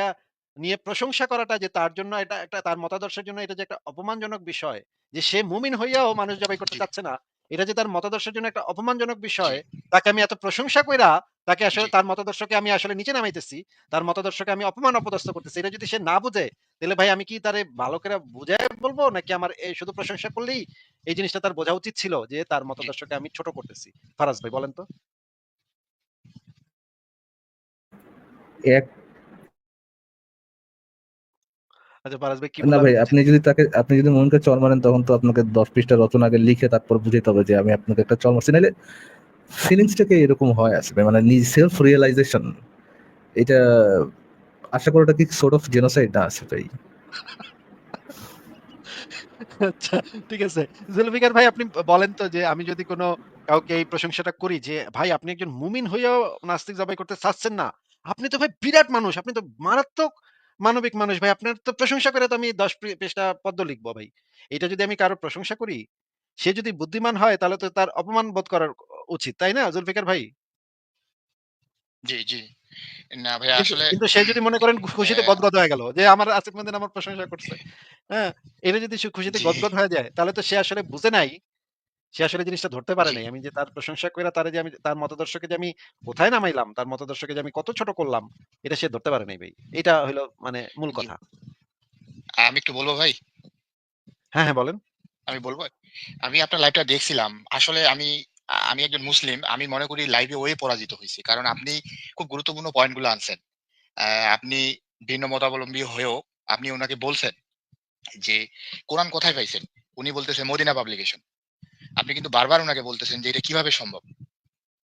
নিয়ে প্রশংসা করাটা যে তার জন্য এটা একটা তার মতাদর্শের জন্য এটা যে একটা অপমানজনক বিষয়, যে সে মুমিন হইয়াও মানুষ জবাই করতে জি, চাচ্ছে না, এটা যে তার মতাদর্শের জন্য একটা অপমানজনক জি, বিষয়, তাকে আমি এত প্রশংসা কইরা তাকে আসলে জি, তার মতাদর্শকে আমি আসলে নিচে নামাইতেছি, তার মতাদর্শকে আমি অপমান অপদস্থ করতেছি। এটা যদি সে না বুঝে, তাহলে ভাই আমি কি তারে ভালো করে বুঝায় বলবো নাকি আমার এই শুধু প্রশংসা করলেই এই জিনিসটা তার বোঝা উচিত ছিল যে তার জি। মতাদর্শকে আমি ছোট করতেছি? ফারাজ ভাই বলেন তো। এক, আচ্ছা ফারাজ ভাই কি না বললো আমি ভাই, বুঝি নাই। আপনি যদি মনকে চর মারেন তখন তো আপনাকে 10 পৃষ্ঠা রচনা আগে লিখে তারপর বুঝাইতে হবে যে আমি আপনাকে একটা চর মারছি, নাহলে ফিলিংসটাকে এরকম হয় আসবে, মানে সেলফ রিয়েলাইজেশন, এটা আশা করাটা কি সোর্ট অফ জেনোসাইড না আছে ভাই? আচ্ছা ঠিক আছে। জুলফিকার ভাই আপনি বলেন তো যে আমি যদি কোনো কাউকে এই প্রশংসাটা করি যে ভাই আপনি একজন মুমিন হইয়াও নাস্তিক জবাই করতে চাচ্ছেন না। আপনি তো ভাই বিরাট মানুষ। আপনি তো মারাত্মক মানবিক মানুষ ভাই। আপনার তো প্রশংসা করে তো আমি ১০ পৃষ্ঠা পদ্য লিখব ভাই। এটা যদি আমি কারো প্রশংসা করি, সে যদি বুদ্ধিমান হয় তাহলে তো তার অপমান বোধ করার উচিত। তাই না জুলফিকার ভাই? জি, জি। না ভাই কিন্তু আসলে কিন্তু সে যদি মনে করেন খুশিতে অ্যা গদগদ হয়ে গেল যে আমার আসিফ মহিউদ্দিন আমার প্রশংসা করছে। হ্যাঁ? এটা যদি সে খুশিতে জি, গদগদ হয়ে যায় তাহলে তো সে আসলে বুঝে নাই, সে আসলে জিনিসটা ধরতে পারে জি, নাই। আমি যে তার প্রশংসা কইরা তারে যে আমি তার মতাদর্শকে যে আমি কোথায় নামাইলাম, তার মতাদর্শকে যে আমি কত ছোট করলাম, এটা সে ধরতে পারে নাই ভাই। এটা হইলো মানে মূল জি। কথা। আমি একটু বলবো ভাই? হ্যাঁ, হ্যাঁ বলেন। আমি বলবো? আমি আপনার লাইভটা দেখছিলাম। আসলে আমি একজন মুসলিম। আমি মনে করি লাইভে ওয়ে পরাজিত হইছি। কারণ আপনি খুব গুরুত্বপূর্ণ পয়েন্ট গুলো আনছেন। আপনি ভিন্ন মতাবলম্বী হয়েও আপনি উনাকে বলছেন যে, "কোরআন কোথায় পাইছেন?" উনি বলতেছে, "মদিনা পাবলিকেশন।" আপনি কিন্তু বারবার উনাকে বলতেছেন যে, "এটা কিভাবে সম্ভব?"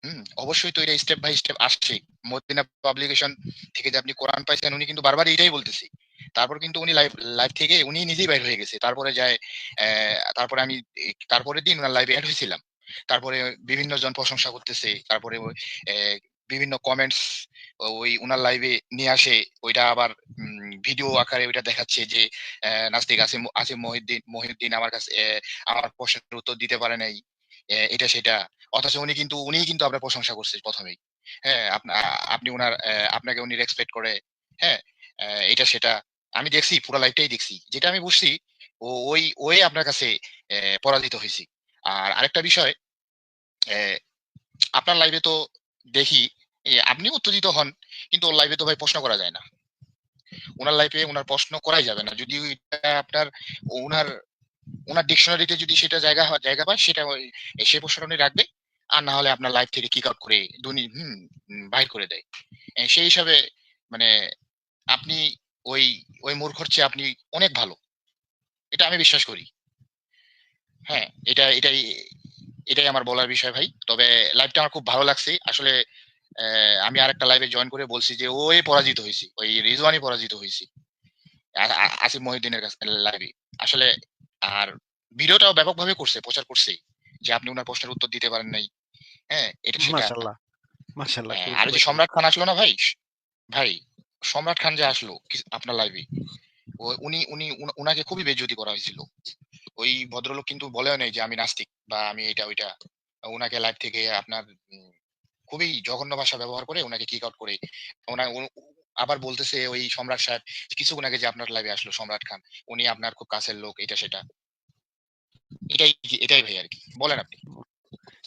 হুম? অবশ্যই তো এটা স্টেপ বাই স্টেপ আসছেই। মদিনা পাবলিকেশন থেকে যে আপনি কোরআন পাইছেন উনি কিন্তু বারবার এটাই বলতেছি। তারপর কিন্তু উনি লাইভ থেকে উনি নিজেই বাইর হয়ে গেছে। তারপরে যায় তারপরে আমি তারপরের দিন উনার লাইভে এড হইছিলাম। তারপরে বিভিন্ন জন প্রশংসা করতেছে। তারপরে ওই বিভিন্ন কমেন্টস ওই উনার লাইভে নিয়ে আসে। ওইটা আবার ভিডিও আকারে ওইটা দেখাচ্ছে যে নাস্তিক আসিফ মহিউদ্দিন আমার কাছে আমার প্রশ্নের উত্তর দিতে পারে নাই। এটা সেটা। অথচ উনিই কিন্তু আপনার প্রশংসা করছে ১ম এই। হ্যাঁ? আপনি আপনাকে উনি রেসপেক্ট করে। হ্যাঁ? এটা সেটা। আমি দেখছি পুরা লাইভটাই দেখছি। যেটা আমি বুঝছি ওই আপনার কাছে পরাজিত হইছি। আর আরেকটা বিষয় অ্যা আপনার লাইভে তো দেখি আপনি উত্তেজিত হন। কিন্তু ওর লাইভে তো ভাই প্রশ্ন করা যায় না। উনার লাইভে উনার প্রশ্ন করাই যাবে না। যদি ওইটা আপনার উনার উনার ডিকশনারিতে যদি সেটা জায়গা পায় সেটা সেই প্রশ্নটা উনি রাখবে। আর না হলে আপনার লাইফ থেকে কিক আউট করে বাহির করে দেয়। সেই হিসাবে মানে আপনি ওই ওই মূর্খর চেয়ে আপনি অনেক ভালো। এটা আমি বিশ্বাস করি। হ্যাঁ? এটাই আমার বলার বিষয় ভাই। তবে লাইভটা আমার খুব ভালো লাগছে। আসলে আমি আরেকটা লাইভে জয়েন করে বলছি যে ওই পরাজিত হইছি। ওই রিজওয়ানই পরাজিত হইছি। আসিফ মহিউদ্দিনের লাইভে। আসলে আর ভিডিওটাও ব্যাপকভাবে করছে, প্রচার করছেই। যে আপনি উনার প্রশ্নের উত্তর দিতে পারেন নাই। হ্যাঁ? এটা সেটা। মাশাআল্লাহ, মাশাআল্লাহ হ্যাঁ, খুবই আর ওই যে শুভেচ্ছা। সম্রাট খান আসলো না ভাই? ভাই, সম্রাট খান যে আসলো আপনার লাইভে, ও উনি উনি উনা উনাকে খুবই বেইজ্জতি করা হয়েছিল। ওই ভদ্রলোক কিন্তু বলেও নাই যে আমি নাস্তিক বা আমি এইটা ওইটা। উনাকে লাইভ থেকে আপনার খুবই জঘন্য ভাষা ব্যবহার করে উনাকে কিক আউট করে উনা উ আবার বলতেছে ওই সম্রাট সাহেব কিছুক্ষণ আগে যে আপনার লাইভে আসলো সম্রাট খান। উনি আপনার খুব কাছের লোক এটা সেটা। এটাই এটাই ভাই আরকি। বলেন আপনি।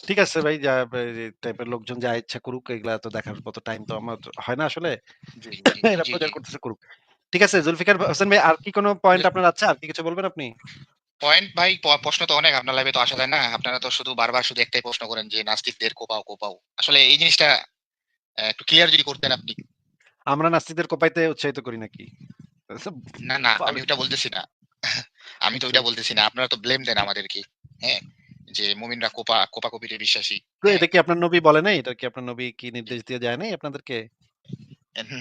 ঠিক আছে ভাই যা এই টাইপের লোকজন যা ইচ্ছা করুক এগুলা তো দেখার মতো টাইম তো আমার হয় না আসলে। জি, জি, এরা জি, জি। প্রচার করতেছে করুক। ঠিক আছে জুলফিকার হোসেন ভাই আর কি কোনো পয়েন্ট আপনার আছে? আর কি কিছু বলবেন আপনি? পয়েন্ট ভাই প্রশ্ন তো অনেক আপনার লাইভে তো আসা যায় না। আপনারা তো শুধু বারবার শুধু একটাই প্রশ্ন করেন যে নাস্তিকদের কোপাও, কোপাও। আসলে এই জিনিসটা একটু ক্লিয়ার যদি করতেন আপনি। আমরা নাস্তিকদের কোপাইতে উৎসাহিত করি নাকি? না, না, আমি ওটা বলতেছি না। আমি তো ওইটা বলতেছি না। আপনারা তো ব্লেম দেন আমাদেরকে। হ্যাঁ? যে মুমিনরা কোপাকুপিতে বিশ্বাসী। তো হ্যাঁ? এটা কি আপনার নবী বলে নাই? এটা কি আপনার নবী কি নির্দেশ দিয়ে যায় নাই আপনাদেরকে?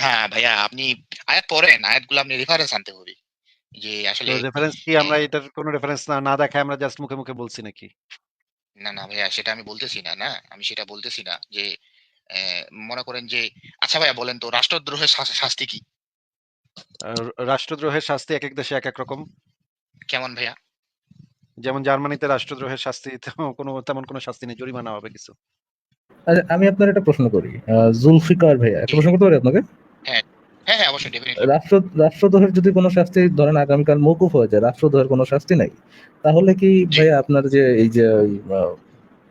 না ভাইয়া, আপনি আয়াত পড়েন। আয়াতগুলো আপনি রেফারেন্স আনতে হবে। যে তো আসলে রেফারেন্স কি আমরা হ্যাঁ, এটার কোন রেফারেন্স না দেখায় আমরা জাস্ট মুখে, মুখে বলছি নাকি? না, না ভাইয়া, সেটা আমি বলতেছি না, না? আমি সেটা বলতেছি না যে মনে করেন যে আচ্ছা ভাইয়া বলেন তো রাষ্ট্রদ্রোহের শাস্তি কি? রাষ্ট্রদ্রোহের শাস্তি একেক দেশে একেক রকম। কেমন ভাইয়া? যেমন জার্মানিতে রাষ্ট্রদ্রোহের শাস্তি তেমন কোনো শাস্তি নেই, জরিমানা হবে কিছু। আচ্ছা, আমি আপনার একটা প্রশ্ন করি। জুলফিকার ভাইয়া, একটা জি। প্রশ্ন করতে পারি আপনাকে? হ্যাঁ। হ্যাঁ, হ্যাঁ, অবশ্যই ডেফিনিটলি। রাষ্ট্রদ্রোহের যদি কোনো শাস্তি ধরেন আগামীকাল মওকুফ হয়ে যায়, রাষ্ট্রদ্রোহের কোনো শাস্তি নাই, তাহলে কি জি। ভাইয়া আপনার যে এই যে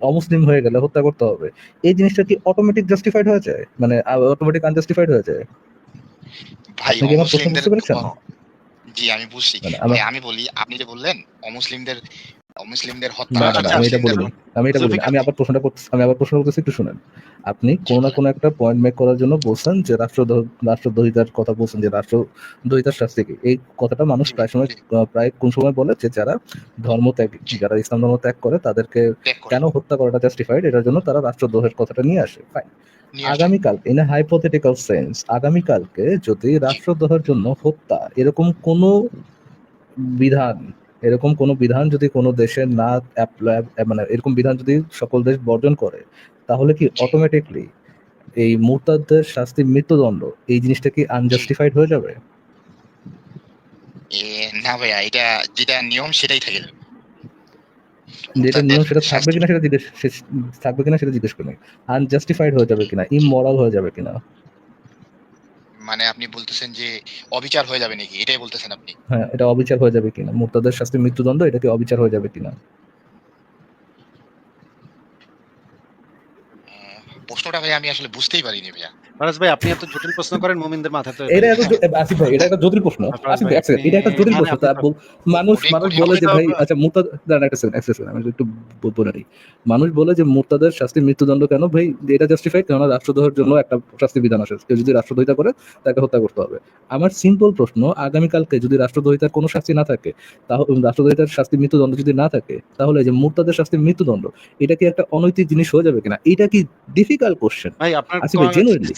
অমুসলিম হয়ে গেলে হত্যা করতে হবে, এই জিনিসটা কি অটোমেটিক জাস্টিফাইড হয়ে যায়, মানে অটোমেটিক আনজাস্টিফাইড হয়ে যায়? ভাই আপনি কি আমার প্রশ্ন অমুসলিমদের বুঝতে পেরেছেন? জি, আমি বুঝছি। মানে ভাই আমার আমি বলি, আপনি যে বললেন অমুসলিমদের অমুসলিমদের হত্যা না, না, না, আচ্ছা আমি এটা মুসলিমদের বলিনি। আমি এটা বলিনি। জুলফিকার আমি আবার প্রশ্নটা করতেছি, একটু শুনেন। আপনি জি কোনো না বলেন। কোনো একটা পয়েন্ট মেক করার জন্য বলছেন যে রাষ্ট্রদ্রোহিতার কথা বলছেন, যে রাষ্ট্রদ্রোহিতার শাস্তি কি? এই কথাটা মানুষ জি, প্রায় জি। প্রায় কোন সময় বলে যে জি, যারা ইসলাম ধর্ম ত্যাগ করে তাদেরকে ত্যাগ করে। কেন হত্যা করাটা জাস্টিফাইড, এটার জন্য তারা রাষ্ট্রদ্রোহের কথাটা নিয়ে আসে। ফাইন। নিয়ে আসে। আগামীকাল ইন এ হাইপোথেটিক্যাল সেন্স, আগামীকালকে যদি জি, রাষ্ট্রদ্রোহের জন্য হত্যা বিধান এরকম কোনো বিধান যদি কোনো দেশে না অ্যাপ্লাই, মানে এরকম বিধান যদি সকল দেশ বর্জন করে, তাহলে কি জি, অটোমেটিকলি এই মুরতাদদের শাস্তি মৃত্যুদণ্ড, এই জিনিসটা কি জি। আনজাস্টিফাইড হয়ে যাবে? এ না ভাইয়া, এটা যেটা নিয়ম সেটাই থেকে যাবে। যেটা মুরতাদদের নিয়ম সেটা থাকবে শাস্তি কিনা সেটা থাকবে কিনা সেটা জিজ্ঞেস করি। আনজাস্টিফাইড হয়ে যাবে কিনা, জি, ইমমরাল হয়ে যাবে কিনা? মানে আপনি বলতেছেন যে অবিচার হয়ে যাবে নাকি? এটাই বলতেছেন আপনি? হ্যাঁ, এটা অবিচার হয়ে যাবে কিনা, মুরতাদের শাস্তি মৃত্যুদণ্ড, এটা কি অবিচার হয়ে যাবে কিনা? প্রশ্নটা ভাইয়া আমি আসলে বুঝতেই পারিনি ভাইয়া। ফারাজ ভাই আপনি এত জটিল প্রশ্ন করেন মুমিনদের মাথায় তো এটা এটাই এত ঢুকে না। আসিফ ভাই, এটা একটা জটিল প্রশ্ন। ফারাজ আসিফ ভাই ভাই, এক আপনি সেকেন্ড, এটা একটা জটিল মানে প্রশ্ন। আপনি তো মানুষ মানুষ কঠিন বলে আপনি যে তো ভাই, আচ্ছা মুরতাদ, দাঁড়ান একটা সেকেন্ড, আমি একটু বলে নিই। মানুষ বলে যে মুরতাদের শাস্তি মৃত্যুদণ্ড কেন ভাই, এটা জাস্টিফাইড কেননা রাষ্ট্রদ্রোহের জন্য একটা শাস্তি বিধান আছে, কেউ যদি রাষ্ট্রদ্রোহিতা করে তাকে হত্যা করতে হবে। আমার সিম্পল প্রশ্ন, আগামীকালকে যদি রাষ্ট্রদ্রোহিতার কোনো শাস্তি না থাকে, তাহলে রাষ্ট্রদ্রোহিতার শাস্তি মৃত্যুদণ্ড যদি না থাকে, তাহলে যে মুরতাদের শাস্তি মৃত্যুদণ্ড, এটা কি একটা অনৈতিক জিনিস হয়ে যাবে কিনা? এটা কি ডিফিকাল্ট কোশ্চেন ভাই আপনার আসিফ ভাই, জেনুইনলি।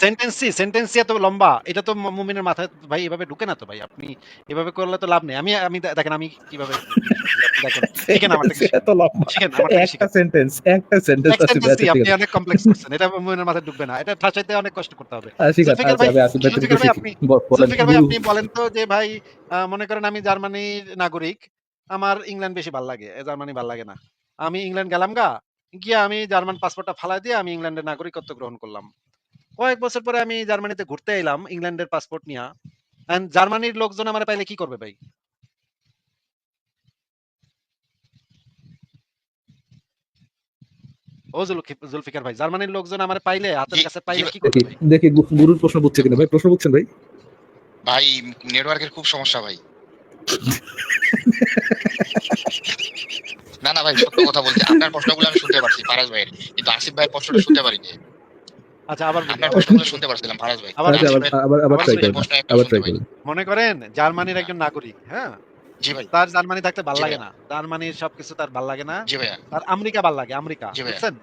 সেন্টেন্সই এত লম্বা। এটা তো মুমিনের মাথায় ভাই এভাবে ঢুকে না তো ভাই। আপনি এভাবে করলে তো লাভ নেই। আমি আমি দেখেন আমি কিভাবে বুঝি আপনি দেখেন। শিখেন আমার থেকে এত লম্বা শিখেন, আমার থেকে একটা শিখেন। সেন্টেন্স, এক আসিফ ভাই, আচ্ছা সেন্টেন্সই ঠিক আপনি আছে। অনেক কমপ্লেক্স করছেন। এটা মুমিনের মাথায় ঢুকবে না। এটা ঠাসাইতে অনেক কষ্ট করতে হবে। ঠিক আছে, জুলফিকার আচ্ছা ভাই আমি আসিফ ভাই থেকে একটু শিখি, আপনি বলেন জুলফিকার ভাই গুরু। আপনি বলেন তো যে ভাই মনে করেন আমি জার্মানির নাগরিক। আমার ইংল্যান্ড বেশি ভাল লাগে। জার্মানি ভাল লাগে না। আমি ইংল্যান্ড গেলাম গা। গিয়ে আমি জার্মান পাসপোর্টটা ফালায় দিয়ে আমি ইংল্যান্ডের নাগরিকত্ব গ্রহণ করলাম। কয়েক বছর পরে আমি জার্মানিতে ঘুরতে এলাম ইংল্যান্ডের পাসপোর্ট নিয়া। জার্মানির লোকজন আমারে পাইলে কি করবে ভাই? ও জুলফিকার ভাই, জার্মানির লোকজন আমারে পাইলে জি, হাতের কাছে জি পাইলে ভাই। কি করবে দেখি ভাই? দেখি গুরুর প্রশ্ন বুঝছে কিনা ভাই, প্রশ্ন বুঝছেন ভাই? ভাই নেটওয়ার্কের খুব সমস্যা ভাই। না, না ভাই, সত্য কথা বলছি। আপনার প্রশ্নগুলো আমি শুনতে পারছি ফারাজ ভাইয়ের। কিন্তু আসিফ ভাইয়ের প্রশ্নটা শুনতে পারিনি। আচ্ছা আবার বলি, আপনার আবার বলি। প্রশ্নগুলো শুনতে পারছিলাম ফারাজ ভাই। আবার আচ্ছা, কিন্তু বলি, আসিফ ভাইয়ের আবার আবার ট্রাই বলি। আসিফ ভাইয়ের করেন, প্রশ্ন একটাও আবার শুনতে ট্রাই পাইনি। করেন। মনে করেন জার্মানির না, একজন নাগরিক, হ্যাঁ? জি ভাই, তার জার্মানি থাকতে ভাল জি লাগে ভাইয়া, না। জার্মানির সবকিছু তার ভাল লাগে না। জি ভাইয়া, তার আমেরিকা ভাল লাগে, আমেরিকা। জি ভাইয়া, বুঝছেন? জি,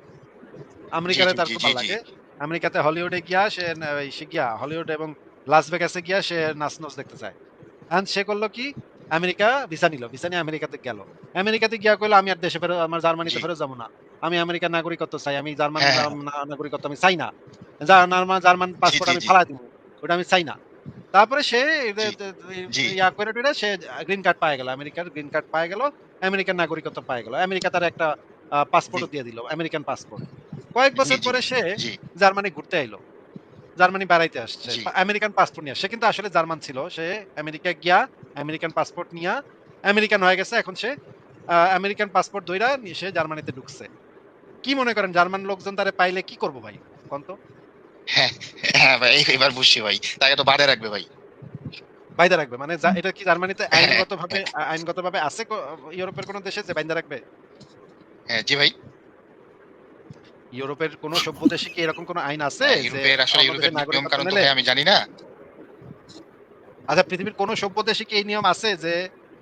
আমেরিকারে জি, তার জি, খুব জি, ভাল জি, লাগে। আমেরিকাতে হলিউডে গিয়া সে গিয়া হলিউড এবং লাস ভেগাসে গিয়া সে নাচ দেখতে চায়। সে করলো কি? আমেরিকা ভিসা নিল। ভিসা নিয়ে আমেরিকাতে গেল। আমেরিকাতে গিয়া কইলো আমি আর দেশে ফেরত আমার জার্মানিতে জি। ফেরত যাবো না। আমি আমেরিকার নাগরিকত্ব চাই। আমি জার্মান হ্যাঁ, হ্যাঁ, নাগরিকত্ব আমি চাই না। জার্মান জি, পাসপোর্ট জি, আমি জি, ফালায় দিবো। ওটা আমি চাই না। তারপরে সে জি, জি, ইয়া করে টইরা সে গ্রিন কার্ড পায় গেল। আমেরিকার গ্রিন কার্ড পায় গেল। আমেরিকান নাগরিকত্ব পায় গেল। আমেরিকা তার একটা জি, পাসপোর্টও দিয়ে দিল। American passport. কয়েক জি, বছর জি, পরে সে জি, জার্মানি ঘুরতে আইলো। জার্মানি বেড়াইতে আসছে। জি, আমেরিকান পাসপোর্ট নিয়ে। সে কিন্তু আসলে জার্মান ছিল। সে আমেরিকা গিয়া আমেরিকান পাসপোর্ট নিয়া আমেরিকান হয়ে গেছে। এখন সে আমেরিকান পাসপোর্ট ধইরা সে জার্মানিতে ঢুকছে। কি মনে করেন জার্মান লোকজন তারে পাইলে কি করব ভাই? কোন তো? হ্যাঁ, হ্যাঁ ভাই, এবার বুঝছি ভাই। তাকে তো বাঁধা রাখবে ভাই। বাইন্ধা রাখবে। মানে এটা কি জার্মানিতে হ্যাঁ, আইনগতভাবে আছে ইউরোপের কোন দেশে যে বাইন্ধা রাখবে? হ্যাঁ, জি ভাই। ইউরোপের কোন সভ্য দেশে কি এরকম কোন আইন আছে যে ইউরোপের আসলে অন্য ইউরোপের দেশের নিয়ম নাগরিকত্ব কানুন তো নিলে ভাই আমি জানি না। আচ্ছা, পৃথিবীর কোন সভ্য দেশে কি এই নিয়ম আছে যে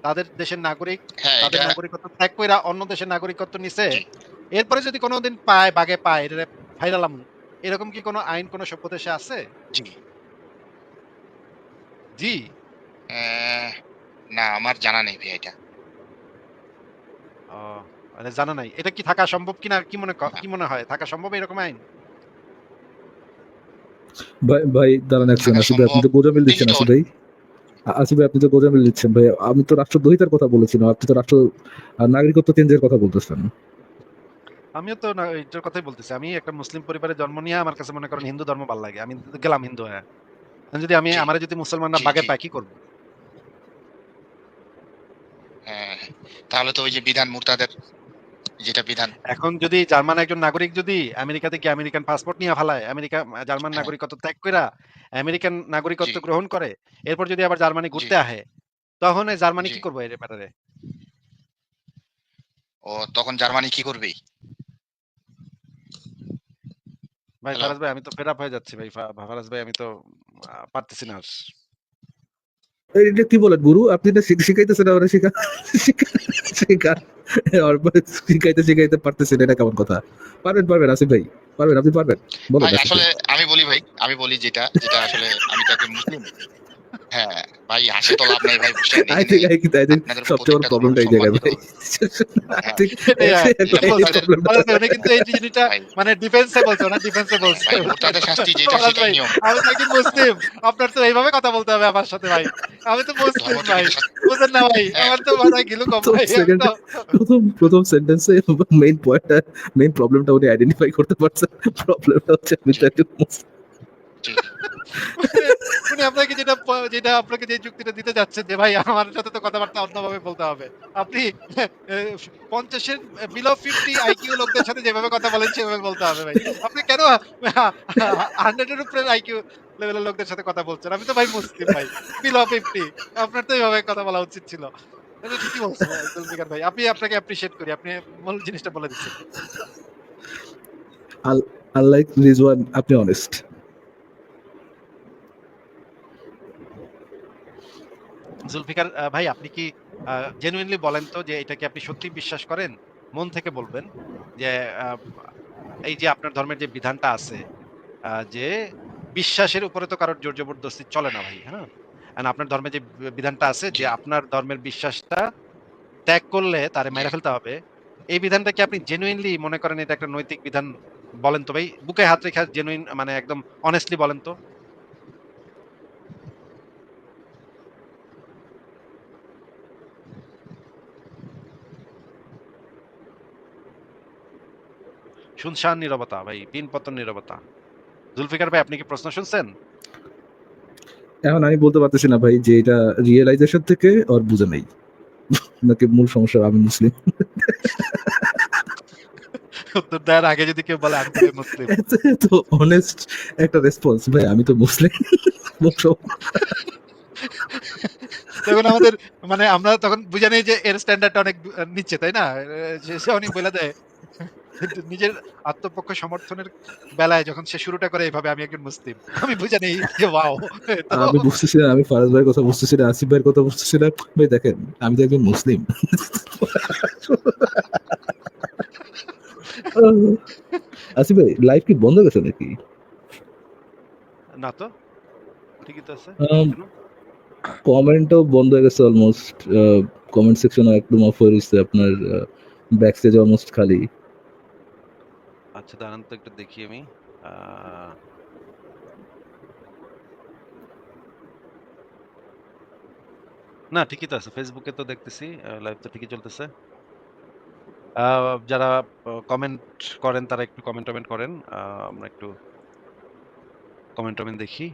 তাদের দেশের নাগরিক হ্যাঁ, তাদের এটা নাগরিকত্ব ত্যাগ কইরা অন্য দেশের নাগরিকত্ব নিছে, জি, এরপরে যদি কোনোদিন পায় বাগে পায় এটারে ফাইরালাম, এরকম কি কোনো আইন কোন সভ্য দেশে আছে? জি। জি। অ্যা না আমার জানা নেই ভাই এটা। ও, মানে জানা নাই। এটা কি থাকা সম্ভব কিনা না। কি মনে হয়? থাকা সম্ভব এরকম আইন? ভাই ভাই দাঁড়ান এক সেকেন্ড, থাকা আসিফ ভাই আপনি সম্ভব তো গোজামিল দিচ্ছেন, ডিজিটাল আসিফ ভাই। আসিফ ভাই আপনি তো গোজামিল দিচ্ছেন ভাই। আমি তো রাষ্ট্রদ্রোহিতার কথা বলেছিলাম, আপনি তো রাষ্ট্র নাগরিকত্ব চেঞ্জের কথা বলতেছেন। আমিও তো না এইটার কথাই বলতেছি। আমি একটা মুসলিম পরিবারে জন্ম নিয়ে আমার কাছে মনে করেন হিন্দু ধর্ম ভাল লাগে। আমি গেলাম হিন্দু হয়ে। এখন যদি জি, আমারে যদি মুসলমানরা জি, বাগে জি। পায় কি করব? হ্যাঁ, হ্যাঁ। তাহলে তো ওই যে বিধান মুরতাদের যেটা বিধান এখন যদি জার্মান একজন নাগরিক যদি আমেরিকাতে গিয়ে আমেরিকান পাসপোর্ট নিয়ে ফালায়, জার্মান হ্যাঁ, নাগরিকত্ব ত্যাগ কইরা আমেরিকান জি, নাগরিকত্ব গ্রহণ করে, এরপর যদি আবার জার্মানি জি, ঘুরতে আহে, তখন এই জার্মানি জি। কি করবে এর ব্যাপারে? ও তখন জার্মানি কি করবে? ভাই হ্যালো? ফারাজ ভাই আমি তো ফেড আপ হয়ে যাচ্ছি ভাই। ফারাজ ভাই আমি তো পারতেছি না আর। এটা কি বলেন গুরু, আপনি এটা শিখাইতেছেন আমরা শিখা আর শিখাইতে শিখাইতে পারতেছেন, এটা কেমন কথা? পারবেন পারবেন আসিফ ভাই, পারবেন, আপনি পারবেন, বলেন ভাই আসিফ আসলে ভাই। আমি বলি ভাই, আমি বলি যেটা আসলে আমি তো একজন মুসলিম। হ্যাঁ, ভাই হাসি তো লাভ নাই ভাই বুঝছেন? আই এখানে থিঙ্ক আপনাদের সবচেয়ে বড় প্রত্যেকটা প্রবলেমটা ধর্মের এই সম্মান জায়গায় দিতে ভাই। হবে। আই হ্যাঁ, থিঙ্ক এটাই এটা এই মুরতাদের প্রবলেমটা। ফারাজ ভাই উনি কিন্তু এই জিনিসটা ভাই, মানে ডিফেন্সে বলছে না, ডিফেন্সে হ্যাঁ, বলছে। ভাই মুরতাদের শাস্তি যেটা ফারাজ সেটাই ভাই নিয়ম। আমি তো একজন মুসলিম। আপনার তো এইভাবে কথা বলতে হবে আমার সাথে ভাই। আমি তো মুসলিম ভাই। ধর্মচ্যুতিতে শাস্তি বুঝেন না ভাই? হ্যাঁ, আমার তো মাথায় ঘিলু কম প্রথম ভাই। আমি তো সেকেন্ডে প্রথম সেন্টেন্সে মেইন পয়েন্টটা, মেইন প্রবলেমটা উনি আইডেন্টিফাই করতে পারছেন। প্রবলেমটা হচ্ছে আমি জি, তো একজন মুসলিম। জি, জি। মানে উনি আপনাকে যেটা আপনাকে যে যুক্তিটা দিতে যাচ্ছেন যে ভাই আমার সাথে তো কথাবার্তা অন্যভাবে বলতে হবে। আপনি ৫০ এর বিলো 50 আইকিউ লোকদের সাথে যেভাবে কথা বলেন সেভাবে বলতে হবে ভাই। আপনি কেন 100 এর উপরের আইকিউ লেভেলের লোকদের সাথে কথা বলছেন? আমি তো ভাই মুসলিম ভাই। বিলো 50 আপনার তো এভাবে কথা বলা উচিত ছিল। এটা ঠিকই বলছেন জুলফিকার ভাই। আপনাকে অ্যাপ্রিশিয়েট করি। আপনি মূল জিনিসটা বলে দিচ্ছেন। আনলাইক রিজওয়ান, আপনি অনেস্ট। জুলফিকার ভাই আপনি কি জেনুইনলি বলেন তো যে এটা কি আপনি সত্যিই বিশ্বাস করেন? মন থেকে বলবেন যে আ এই যে আপনার ধর্মের যে বিধানটা আছে যে বিশ্বাসের উপরে তো কারোর জোর জবরদস্তি চলে না ভাই, হ্যাঁ? আপনার ধর্মে যে বিধানটা আছে যে জি, আপনার ধর্মের বিশ্বাসটা ত্যাগ করলে তারে জি। মাইরা ফেলতে হবে। এই বিধানটা কি আপনি জেনুইনলি মনে করেন এটা একটা নৈতিক বিধান? বলেন তো ভাই। বুকে হাত রেখে জেনুইন মানে একদম honestly বলেন তো। শুনশান নীরবতা ভাই, পিনপতন নীরবতা। জুলফিকার ভাই আপনি কি প্রশ্ন শুনছেন? এখন আমি বলতে পারতেছি না ভাই যে এটা রিয়েলাইজেশন থেকে ওর বুঝে নেই, নাকি মূল সমস্যা আমি মুসলিম। উত্তর দেওয়ার আগে যদি কেউ বলে আমি তো ভাই মুসলিম। এত অনেস্ট একটা রেসপন্স ভাই, আমি তো মুসলিম। তখন আমাদের মানে আমরা তখন বুঝে নেই যে এর স্ট্যান্ডার্ডটা অনেক নিচে, তাই না? সে অনেক বইলা দেয়। কিন্তু নিজের আত্মপক্ষ সমর্থনের বেলায় যখন সে শুরুটা করে এভাবে আমি একজন মুসলিম। আমি বুঝে নেই যে ওয়াও! তো আমি বুঝতেছি না, আমি ফারাজ ভাইয়ের কথা বুঝতেছি না, আসিফ ভাইয়ের কথা বুঝতেছি না। ভাই দেখেন আমি তো একজন মুসলিম। আসিফ ভাই লাইভ কি বন্ধ গেছে নাকি? না তো, ঠিকই তো আছে। কেন? কমেন্টও বন্ধ হয়ে গেছে অলমোস্ট। কমেন্ট সেকশন একদম অফ হয়ে গেছে, আপনার ব্যাক স্টেজ অলমোস্ট খালি। আচ্ছা দাঁড়ান তো একটু দেখি আমি। আ না ঠিকই তো আছে। ফেসবুকে তো দেখতেছি লাইভ তো ঠিকই চলতেছে। আ যারা কমেন্ট করেন তারা একটু কমেন্ট-টমেন্ট করেন। আমরা একটু কমেন্ট-টমেন্ট দেখি।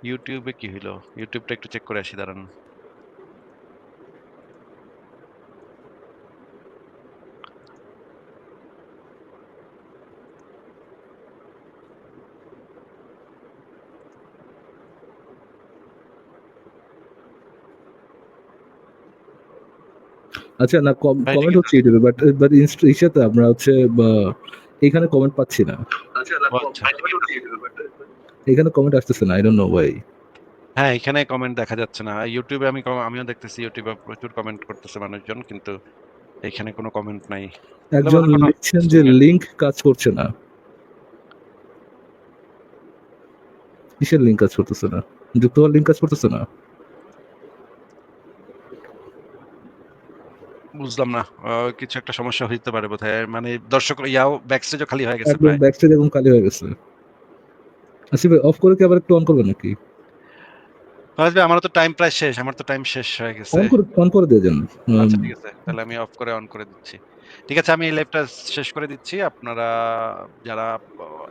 YouTube এ কি হইলো? YouTube টা একটু চেক করে আসি দাঁড়ান। আচ্ছা না, ভাই কমেন্ট ঠিকই তো হচ্ছে আছে। ইউটিউবে, বাট ইনস্টাতে আমরা হচ্ছে এখানে কমেন্ট পাচ্ছি না। ও আচ্ছা। এখানে কমেন্ট আসতেছে না, আই ডোন্ট নো ওয়াই। হ্যাঁ, এখানে কমেন্ট দেখা যাচ্ছে না। ইউটিউবে আমিও দেখতেছি ইউটিউবে প্রচুর কমেন্ট করতেছে মানুষজন, কিন্তু এখানে কোনো কমেন্ট নাই। এগুলো একজন বোধহয় কোনো লিখছেন যে স্ট্রিমের লিংক কাজ করছে না। কিসের লিংক কাজ করতেছে না? যুক্ত হওয়ার লিংক কাজ করতেছে না? বুঝলাম না। কিছু একটা সমস্যা হইতে পারে বোধহয়। মানে দর্শক ব্যাকস্টেজও খালি হয়ে গেছে একদম প্রায়। ব্যাকস্টেজ একদম খালি হয়ে গেছে। আসিফ ভাই অফ করে কি আবার একটু অন করবেন নাকি? ফারাজ ভাই, আমারও তো টাইম প্রায় শেষ। আমার তো টাইম শেষ হয়ে গেছে। অন করে দিয়ে যান। আচ্ছা ঠিক আছে। তাহলে আমি অফ করে অন করে দিচ্ছি। ঠিক আছে, আমি এই লাইভটা শেষ করে দিচ্ছি। আপনারা যারা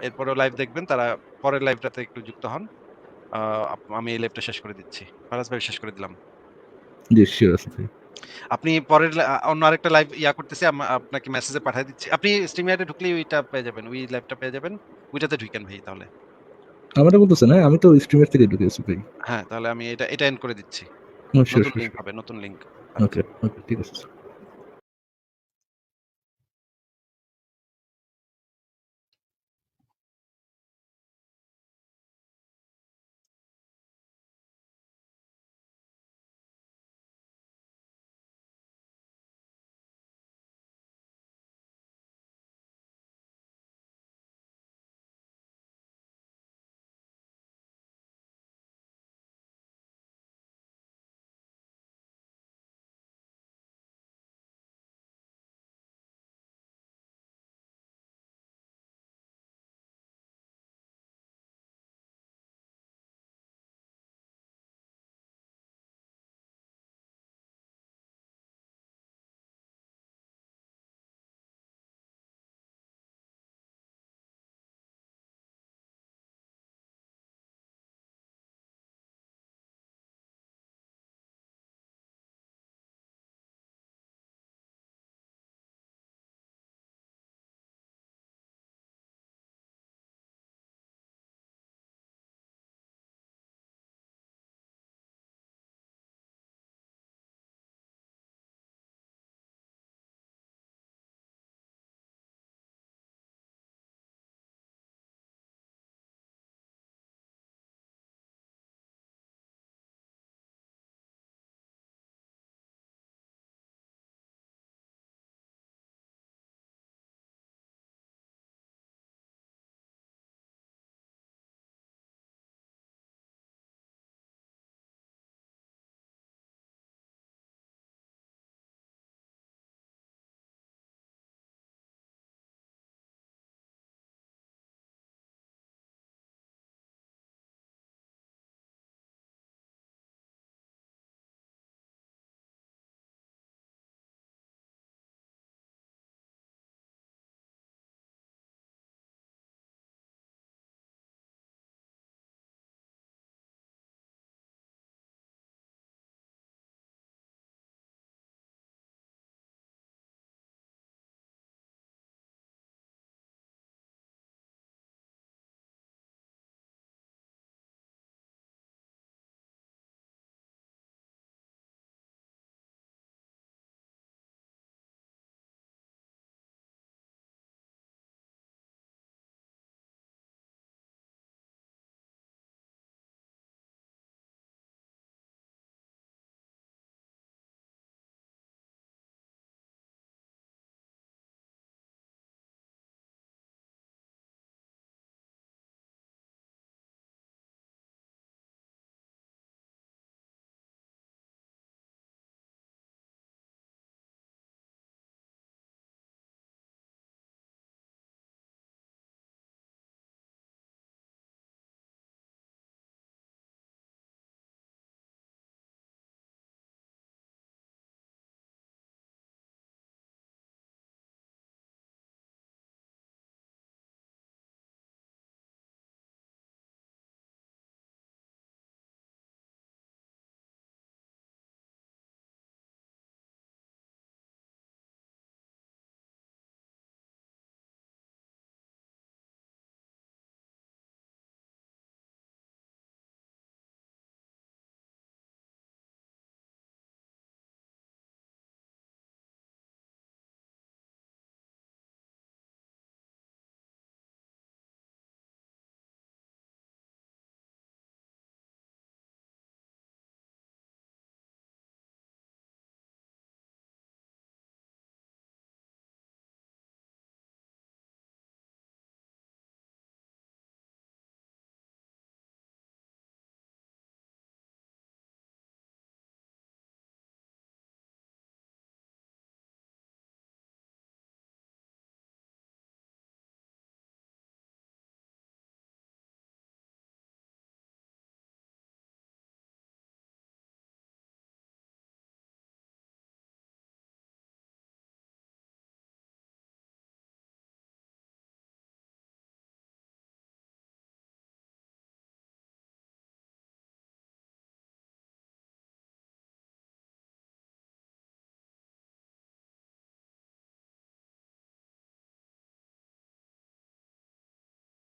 এরপরেও লাইভ দেখবেন তারা পরের লাইভটাতে একটু যুক্ত হন। আ আমি এই লাইভটা শেষ করে দিচ্ছি। ফারাজ ভাই, শেষ করে দিলাম। জি শিওর আসিফ ভাই। আপনি পরের অন্য আরেকটা লাইভ করতেছি। আপনাকে মেসেজে পাঠায় দিচ্ছি। আপনি StreamYard এ ঢুকলেই ওইটা পেয়ে যাবেন। ওই লাইভটা পেয়ে যাবেন। ওইটাতে ঢুকেন ভাই তাহলে। আমারটা বলতেছেন, হ্যাঁ আমি তো স্ট্রিমের থেকে ঢুকেছি ভাই। হ্যাঁ, তাহলে আমি এটা এন্ড করে দিচ্ছি। শিওর নতুন শিওর। লিংক হবে, নতুন লিংক। ওকে ওকে ঠিক আছে।